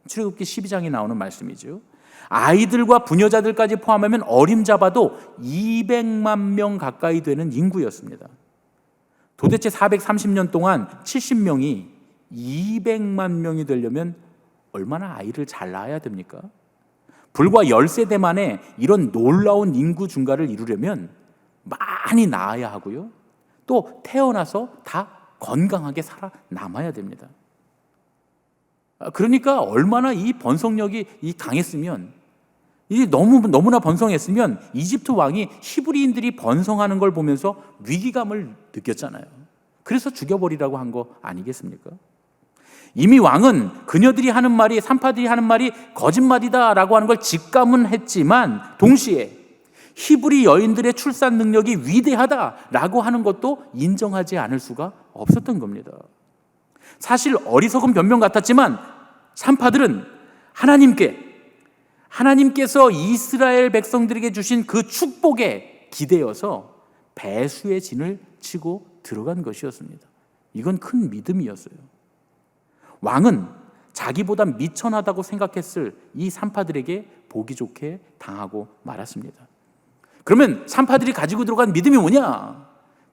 출애굽기 12장에 나오는 말씀이죠. 아이들과 부녀자들까지 포함하면 어림잡아도 200만 명 가까이 되는 인구였습니다. 도대체 430년 동안 70명이 200만 명이 되려면 얼마나 아이를 잘 낳아야 됩니까? 불과 10세대 만에 이런 놀라운 인구 증가를 이루려면 많이 낳아야 하고요. 또 태어나서 다 건강하게 살아남아야 됩니다. 그러니까 얼마나 이 번성력이 강했으면, 이 너무나 번성했으면 이집트 왕이 히브리인들이 번성하는 걸 보면서 위기감을 느꼈잖아요. 그래서 죽여버리라고 한 거 아니겠습니까? 이미 왕은 그녀들이 하는 말이, 산파들이 하는 말이 거짓말이다라고 하는 걸 직감은 했지만 동시에 히브리 여인들의 출산 능력이 위대하다라고 하는 것도 인정하지 않을 수가 없었던 겁니다. 사실 어리석은 변명 같았지만 산파들은 하나님께서 이스라엘 백성들에게 주신 그 축복에 기대어서 배수의 진을 치고 들어간 것이었습니다. 이건 큰 믿음이었어요. 왕은 자기보다 미천하다고 생각했을 이 산파들에게 보기 좋게 당하고 말았습니다. 그러면 산파들이 가지고 들어간 믿음이 뭐냐?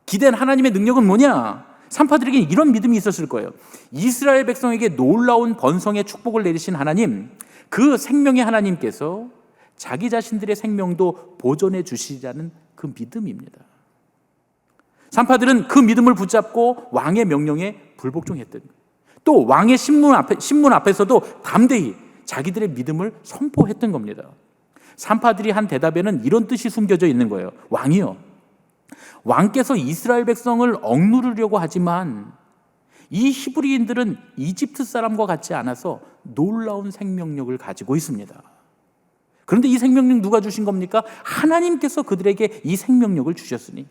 기대한 하나님의 능력은 뭐냐? 산파들에게 이런 믿음이 있었을 거예요. 이스라엘 백성에게 놀라운 번성의 축복을 내리신 하나님, 그 생명의 하나님께서 자기 자신들의 생명도 보존해 주시자는 그 믿음입니다. 산파들은 그 믿음을 붙잡고 왕의 명령에 불복종했던 거예요. 또 왕의 신문 앞에서도 담대히 자기들의 믿음을 선포했던 겁니다. 산파들이 한 대답에는 이런 뜻이 숨겨져 있는 거예요. 왕이요, 왕께서 이스라엘 백성을 억누르려고 하지만 이 히브리인들은 이집트 사람과 같지 않아서 놀라운 생명력을 가지고 있습니다. 그런데 이 생명력 누가 주신 겁니까? 하나님께서 그들에게 이 생명력을 주셨으니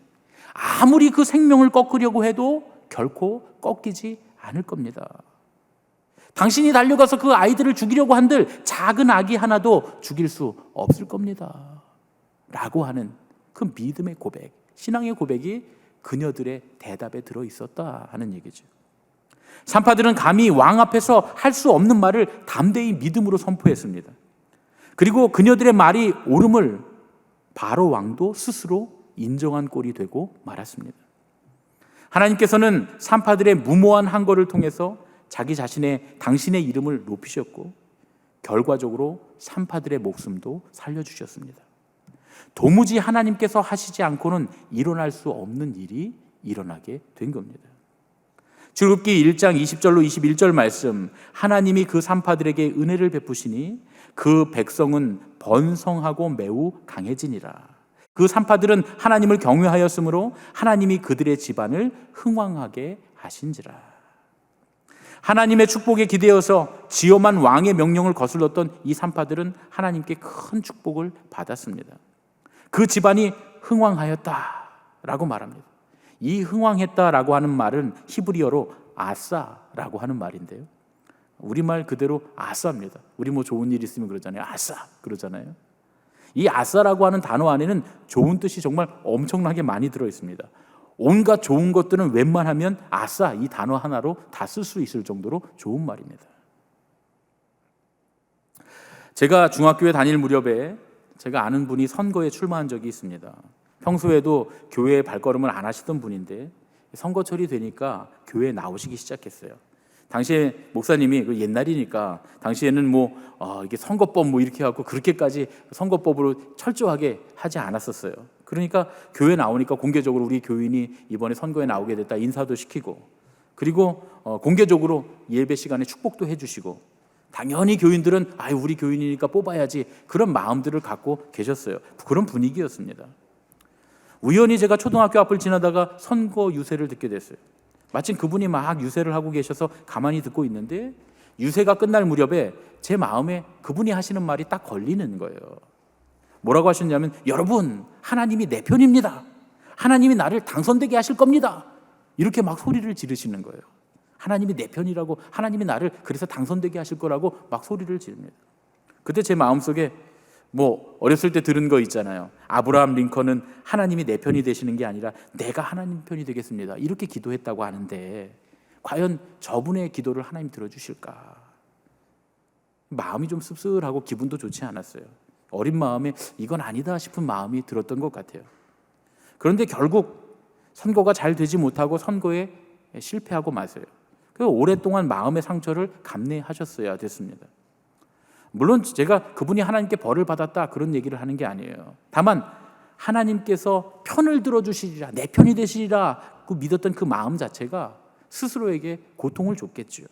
아무리 그 생명을 꺾으려고 해도 결코 꺾이지 않을 겁니다. 당신이 달려가서 그 아이들을 죽이려고 한들 작은 아기 하나도 죽일 수 없을 겁니다. 라고 하는 그 믿음의 고백, 신앙의 고백이 그녀들의 대답에 들어있었다 하는 얘기죠. 산파들은 감히 왕 앞에서 할 수 없는 말을 담대히 믿음으로 선포했습니다. 그리고 그녀들의 말이 옳음을 바로 왕도 스스로 인정한 꼴이 되고 말았습니다. 하나님께서는 산파들의 무모한 항거를 통해서 당신의 이름을 높이셨고 결과적으로 산파들의 목숨도 살려주셨습니다. 도무지 하나님께서 하시지 않고는 일어날 수 없는 일이 일어나게 된 겁니다. 출애굽기 1장 20절로 21절 말씀, 하나님이 그 산파들에게 은혜를 베푸시니 그 백성은 번성하고 매우 강해지니라. 그 산파들은 하나님을 경외하였으므로 하나님이 그들의 집안을 흥왕하게 하신지라. 하나님의 축복에 기대어서 지엄한 왕의 명령을 거슬렀던 이 산파들은 하나님께 큰 축복을 받았습니다. 그 집안이 흥왕하였다라고 말합니다. 이 흥왕했다라고 하는 말은 히브리어로 아싸라고 하는 말인데요. 우리말 그대로 아싸입니다. 우리 뭐 좋은 일 있으면 그러잖아요. 아싸 그러잖아요. 이 아싸라고 하는 단어 안에는 좋은 뜻이 정말 엄청나게 많이 들어 있습니다. 온갖 좋은 것들은 웬만하면 아싸 이 단어 하나로 다 쓸 수 있을 정도로 좋은 말입니다. 제가 중학교에 다닐 무렵에 제가 아는 분이 선거에 출마한 적이 있습니다. 평소에도 교회에 발걸음을 안 하시던 분인데 선거철이 되니까 교회에 나오시기 시작했어요. 당시에 목사님이 옛날이니까 당시에는 이게 선거법 이렇게 하고 그렇게까지 선거법으로 철저하게 하지 않았었어요. 그러니까 교회 나오니까 공개적으로 우리 교인이 이번에 선거에 나오게 됐다 인사도 시키고, 그리고 공개적으로 예배 시간에 축복도 해주시고, 당연히 교인들은 우리 교인이니까 뽑아야지 그런 마음들을 갖고 계셨어요. 그런 분위기였습니다. 우연히 제가 초등학교 앞을 지나다가 선거 유세를 듣게 됐어요. 마침 그분이 막 유세를 하고 계셔서 가만히 듣고 있는데 유세가 끝날 무렵에 제 마음에 그분이 하시는 말이 딱 걸리는 거예요. 뭐라고 하셨냐면, 여러분 하나님이 내 편입니다. 하나님이 나를 당선되게 하실 겁니다. 이렇게 막 소리를 지르시는 거예요. 하나님이 내 편이라고, 하나님이 나를 그래서 당선되게 하실 거라고 막 소리를 지릅니다. 그때 제 마음속에 어렸을 때 들은 거 있잖아요. 아브라함 링컨은 하나님이 내 편이 되시는 게 아니라 내가 하나님 편이 되겠습니다. 이렇게 기도했다고 하는데 과연 저분의 기도를 하나님 들어주실까? 마음이 좀 씁쓸하고 기분도 좋지 않았어요. 어린 마음에 이건 아니다 싶은 마음이 들었던 것 같아요. 그런데 결국 선거가 잘 되지 못하고 선거에 실패하고 마세요. 그래서 오랫동안 마음의 상처를 감내하셨어야 됐습니다. 물론 제가 그분이 하나님께 벌을 받았다 그런 얘기를 하는 게 아니에요. 다만 하나님께서 편을 들어주시리라, 내 편이 되시리라 그 믿었던 그 마음 자체가 스스로에게 고통을 줬겠죠.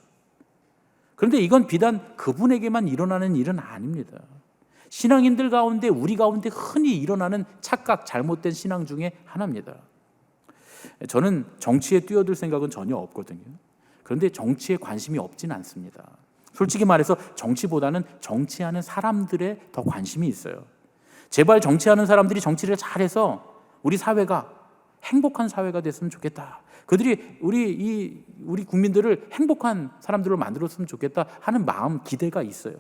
그런데 이건 비단 그분에게만 일어나는 일은 아닙니다. 신앙인들 가운데, 우리 가운데 흔히 일어나는 착각, 잘못된 신앙 중에 하나입니다. 저는 정치에 뛰어들 생각은 전혀 없거든요. 그런데 정치에 관심이 없진 않습니다. 솔직히 말해서 정치보다는 정치하는 사람들에 더 관심이 있어요. 제발 정치하는 사람들이 정치를 잘해서 우리 사회가 행복한 사회가 됐으면 좋겠다. 그들이 우리 국민들을 행복한 사람들로 만들었으면 좋겠다 하는 마음, 기대가 있어요.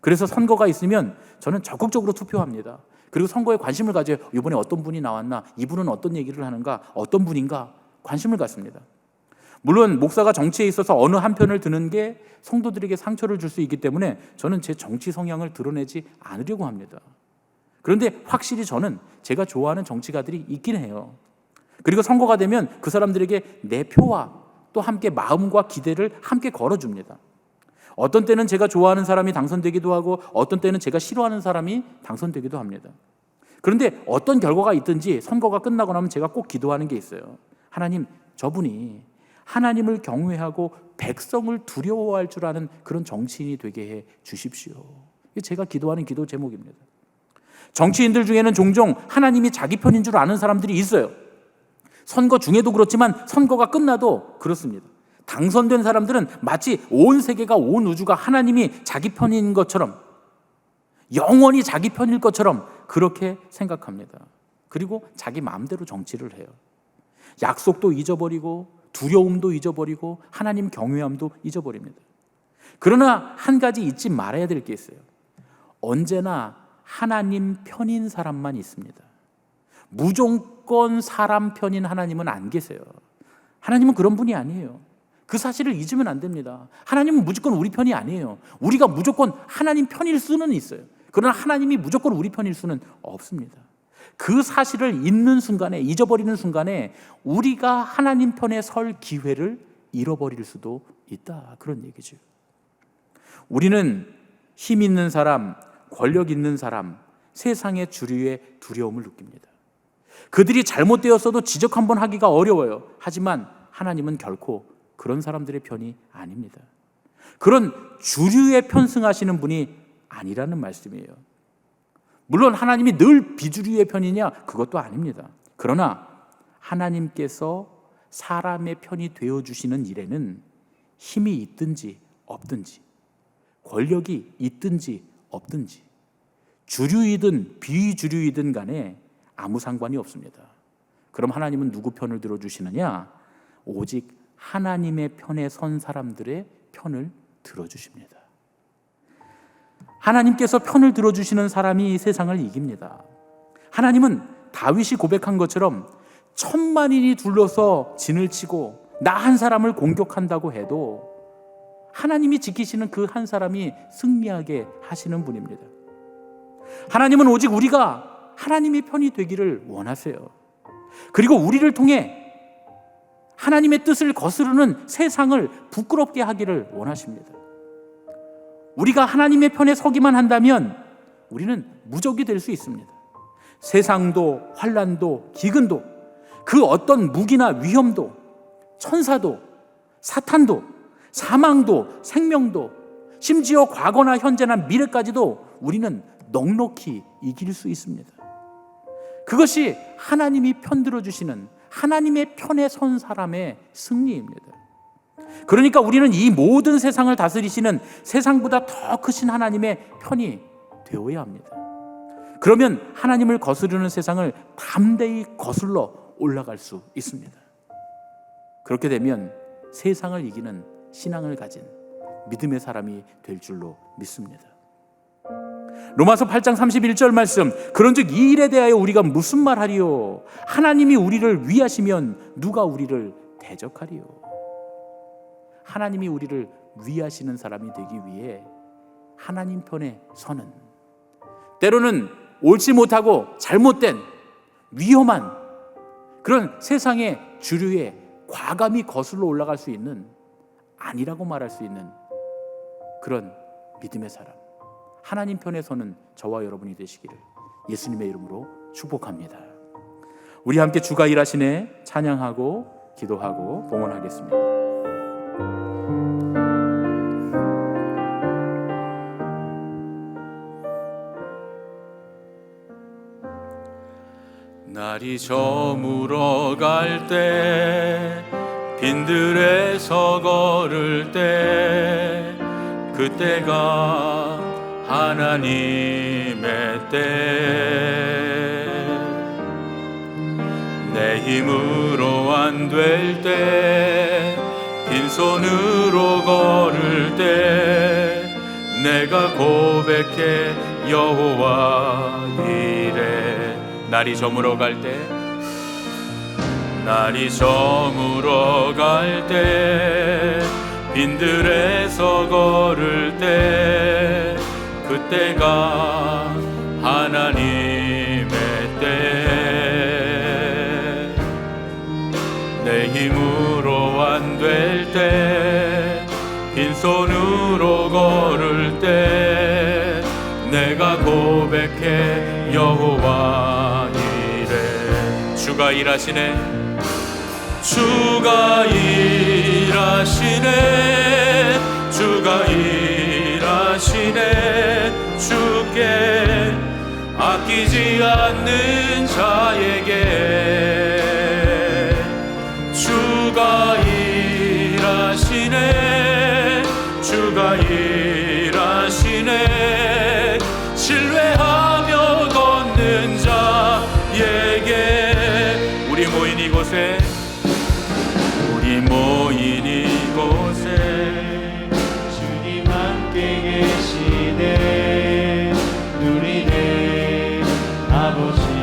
그래서 선거가 있으면 저는 적극적으로 투표합니다. 그리고 선거에 관심을 가져요. 이번에 어떤 분이 나왔나, 이분은 어떤 얘기를 하는가, 어떤 분인가 관심을 갖습니다. 물론 목사가 정치에 있어서 어느 한 편을 드는 게 성도들에게 상처를 줄 수 있기 때문에 저는 제 정치 성향을 드러내지 않으려고 합니다. 그런데 확실히 저는 제가 좋아하는 정치가들이 있긴 해요. 그리고 선거가 되면 그 사람들에게 내 표와 또 함께 마음과 기대를 함께 걸어줍니다. 어떤 때는 제가 좋아하는 사람이 당선되기도 하고 어떤 때는 제가 싫어하는 사람이 당선되기도 합니다. 그런데 어떤 결과가 있든지 선거가 끝나고 나면 제가 꼭 기도하는 게 있어요. 하나님, 저분이 하나님을 경외하고 백성을 두려워할 줄 아는 그런 정치인이 되게 해 주십시오. 이게 제가 기도하는 기도 제목입니다. 정치인들 중에는 종종 하나님이 자기 편인 줄 아는 사람들이 있어요. 선거 중에도 그렇지만 선거가 끝나도 그렇습니다. 당선된 사람들은 마치 온 세계가, 온 우주가 하나님이 자기 편인 것처럼, 영원히 자기 편일 것처럼 그렇게 생각합니다. 그리고 자기 마음대로 정치를 해요. 약속도 잊어버리고 두려움도 잊어버리고 하나님 경외함도 잊어버립니다. 그러나 한 가지 잊지 말아야 될 게 있어요. 언제나 하나님 편인 사람만 있습니다. 무조건 사람 편인 하나님은 안 계세요. 하나님은 그런 분이 아니에요. 그 사실을 잊으면 안 됩니다. 하나님은 무조건 우리 편이 아니에요. 우리가 무조건 하나님 편일 수는 있어요. 그러나 하나님이 무조건 우리 편일 수는 없습니다. 그 사실을 잊는 순간에, 잊어버리는 순간에 우리가 하나님 편에 설 기회를 잃어버릴 수도 있다, 그런 얘기죠. 우리는 힘 있는 사람, 권력 있는 사람, 세상의 주류의 두려움을 느낍니다. 그들이 잘못되었어도 지적 한번 하기가 어려워요. 하지만 하나님은 결코 그런 사람들의 편이 아닙니다. 그런 주류에 편승하시는 분이 아니라는 말씀이에요. 물론 하나님이 늘 비주류의 편이냐? 그것도 아닙니다. 그러나 하나님께서 사람의 편이 되어주시는 일에는 힘이 있든지 없든지, 권력이 있든지 없든지, 주류이든 비주류이든 간에 아무 상관이 없습니다. 그럼 하나님은 누구 편을 들어주시느냐? 오직 하나님의 편에 선 사람들의 편을 들어주십니다. 하나님께서 편을 들어주시는 사람이 세상을 이깁니다. 하나님은 다윗이 고백한 것처럼 10,000만인이 둘러서 진을 치고 나 한 사람을 공격한다고 해도 하나님이 지키시는 그 한 사람이 승리하게 하시는 분입니다. 하나님은 오직 우리가 하나님의 편이 되기를 원하세요. 그리고 우리를 통해 하나님의 뜻을 거스르는 세상을 부끄럽게 하기를 원하십니다. 우리가 하나님의 편에 서기만 한다면 우리는 무적이 될 수 있습니다. 세상도 환난도 기근도 그 어떤 무기나 위험도 천사도 사탄도 사망도 생명도 심지어 과거나 현재나 미래까지도 우리는 넉넉히 이길 수 있습니다. 그것이 하나님이 편들어 주시는 하나님의 편에 선 사람의 승리입니다. 그러니까 우리는 이 모든 세상을 다스리시는 세상보다 더 크신 하나님의 편이 되어야 합니다. 그러면 하나님을 거스르는 세상을 담대히 거슬러 올라갈 수 있습니다. 그렇게 되면 세상을 이기는 신앙을 가진 믿음의 사람이 될 줄로 믿습니다. 로마서 8장 31절 말씀, 그런즉 이 일에 대하여 우리가 무슨 말하리요? 하나님이 우리를 위하시면 누가 우리를 대적하리요? 하나님이 우리를 위하시는 사람이 되기 위해 하나님 편에 서는, 때로는 옳지 못하고 잘못된 위험한 그런 세상의 주류에 과감히 거슬러 올라갈 수 있는, 아니라고 말할 수 있는 그런 믿음의 사람, 하나님 편에 서는 저와 여러분이 되시기를 예수님의 이름으로 축복합니다. 우리 함께 주가 일하시네 찬양하고 기도하고 봉헌하겠습니다. 날이 저물어 갈 때 빈들에서 걸을 때 그때가 하나님의 때 내 힘으로 안 될 때 빈손으로 걸을 때 내가 고백해 여호와 이래 날이 저물어 갈 때 날이 저물어 갈 때 빈들에서 걸을 때 그때가 하나님의 때 내 힘으로 안 될 때 빈손으로 걸을 때 내가 고백해 여호와 이래 주가 일하시네 주가 일하시네 주가 일하시네 주께 아끼지 않는 자에게 주가 일하시네 주가 일하시네 신뢰하며 걷는 자에게 우리 모인 이곳에 주님 함께 계시네 누리네 아버지네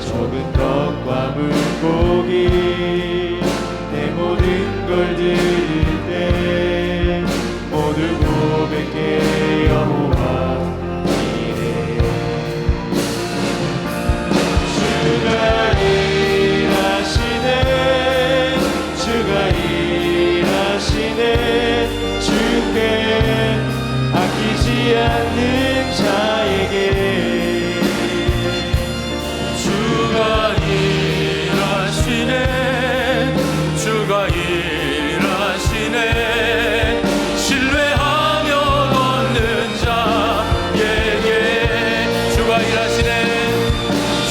적은 떡과 물고기 내 모든 걸 드릴 때 모두 고백해 여호와 주께 아끼지 않는 자에게 주가 일하시네 주가 일하시네 신뢰하며 걷는 자에게 주가 일하시네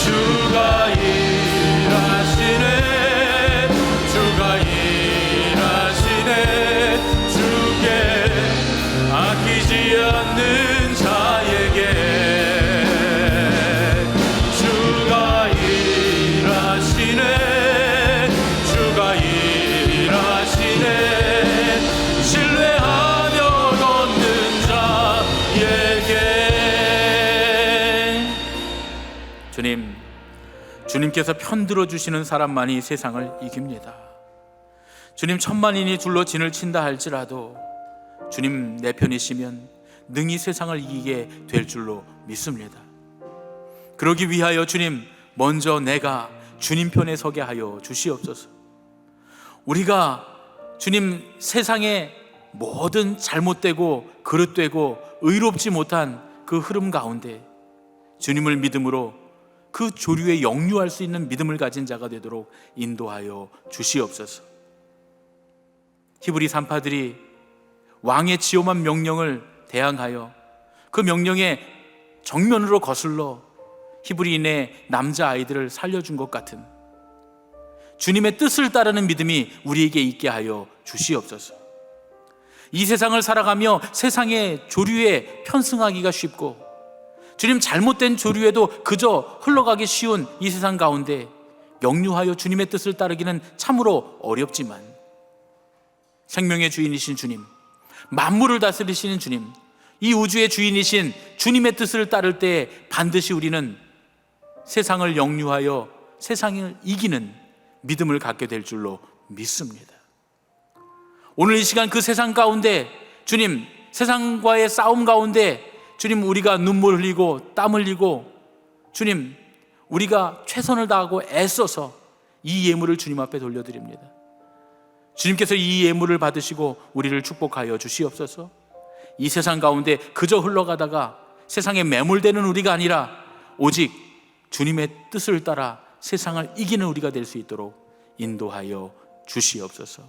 주가 일하시네 주가 일하시네 주께 아끼지 않는 자에게 주가 일하시네 주가 일하시네 신뢰하며 걷는 자에게 주님께서 편들어 주시는 사람만이 세상을 이깁니다. 주님 천만인이 둘러 진을 친다 할지라도 주님 내 편이시면 능히 세상을 이기게 될 줄로 믿습니다. 그러기 위하여 주님 먼저 내가 주님 편에 서게 하여 주시옵소서. 우리가 주님 세상에 모든 잘못되고 그릇되고 의롭지 못한 그 흐름 가운데 주님을 믿음으로 그 조류에 역류할 수 있는 믿음을 가진 자가 되도록 인도하여 주시옵소서. 히브리 산파들이 왕의 지엄한 명령을 대항하여 그 명령에 정면으로 거슬러 히브리인의 남자아이들을 살려준 것 같은 주님의 뜻을 따르는 믿음이 우리에게 있게 하여 주시옵소서. 이 세상을 살아가며 세상의 조류에 편승하기가 쉽고 주님 잘못된 조류에도 그저 흘러가기 쉬운 이 세상 가운데 역류하여 주님의 뜻을 따르기는 참으로 어렵지만 생명의 주인이신 주님, 만물을 다스리시는 주님, 이 우주의 주인이신 주님의 뜻을 따를 때 반드시 우리는 세상을 역류하여 세상을 이기는 믿음을 갖게 될 줄로 믿습니다. 오늘 이 시간 그 세상 가운데 주님, 세상과의 싸움 가운데 주님 우리가 눈물 흘리고 땀 흘리고 주님 우리가 최선을 다하고 애써서 이 예물을 주님 앞에 돌려드립니다. 주님께서 이 예물을 받으시고 우리를 축복하여 주시옵소서. 이 세상 가운데 그저 흘러가다가 세상에 매몰되는 우리가 아니라 오직 주님의 뜻을 따라 세상을 이기는 우리가 될 수 있도록 인도하여 주시옵소서.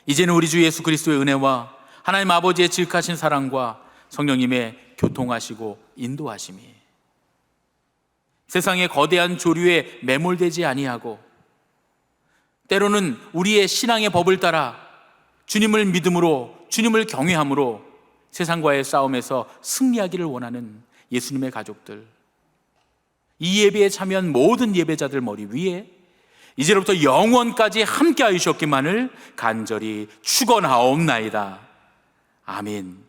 이제는 우리 주 예수 그리스도의 은혜와 하나님 아버지의 지극하신 사랑과 성령님의 교통하시고 인도하심이 세상의 거대한 조류에 매몰되지 아니하고 때로는 우리의 신앙의 법을 따라 주님을 믿음으로, 주님을 경외함으로 세상과의 싸움에서 승리하기를 원하는 예수님의 가족들, 이 예배에 참여한 모든 예배자들 머리 위에 이제로부터 영원까지 함께 하시옵기만을 간절히 축원하옵나이다. 아멘.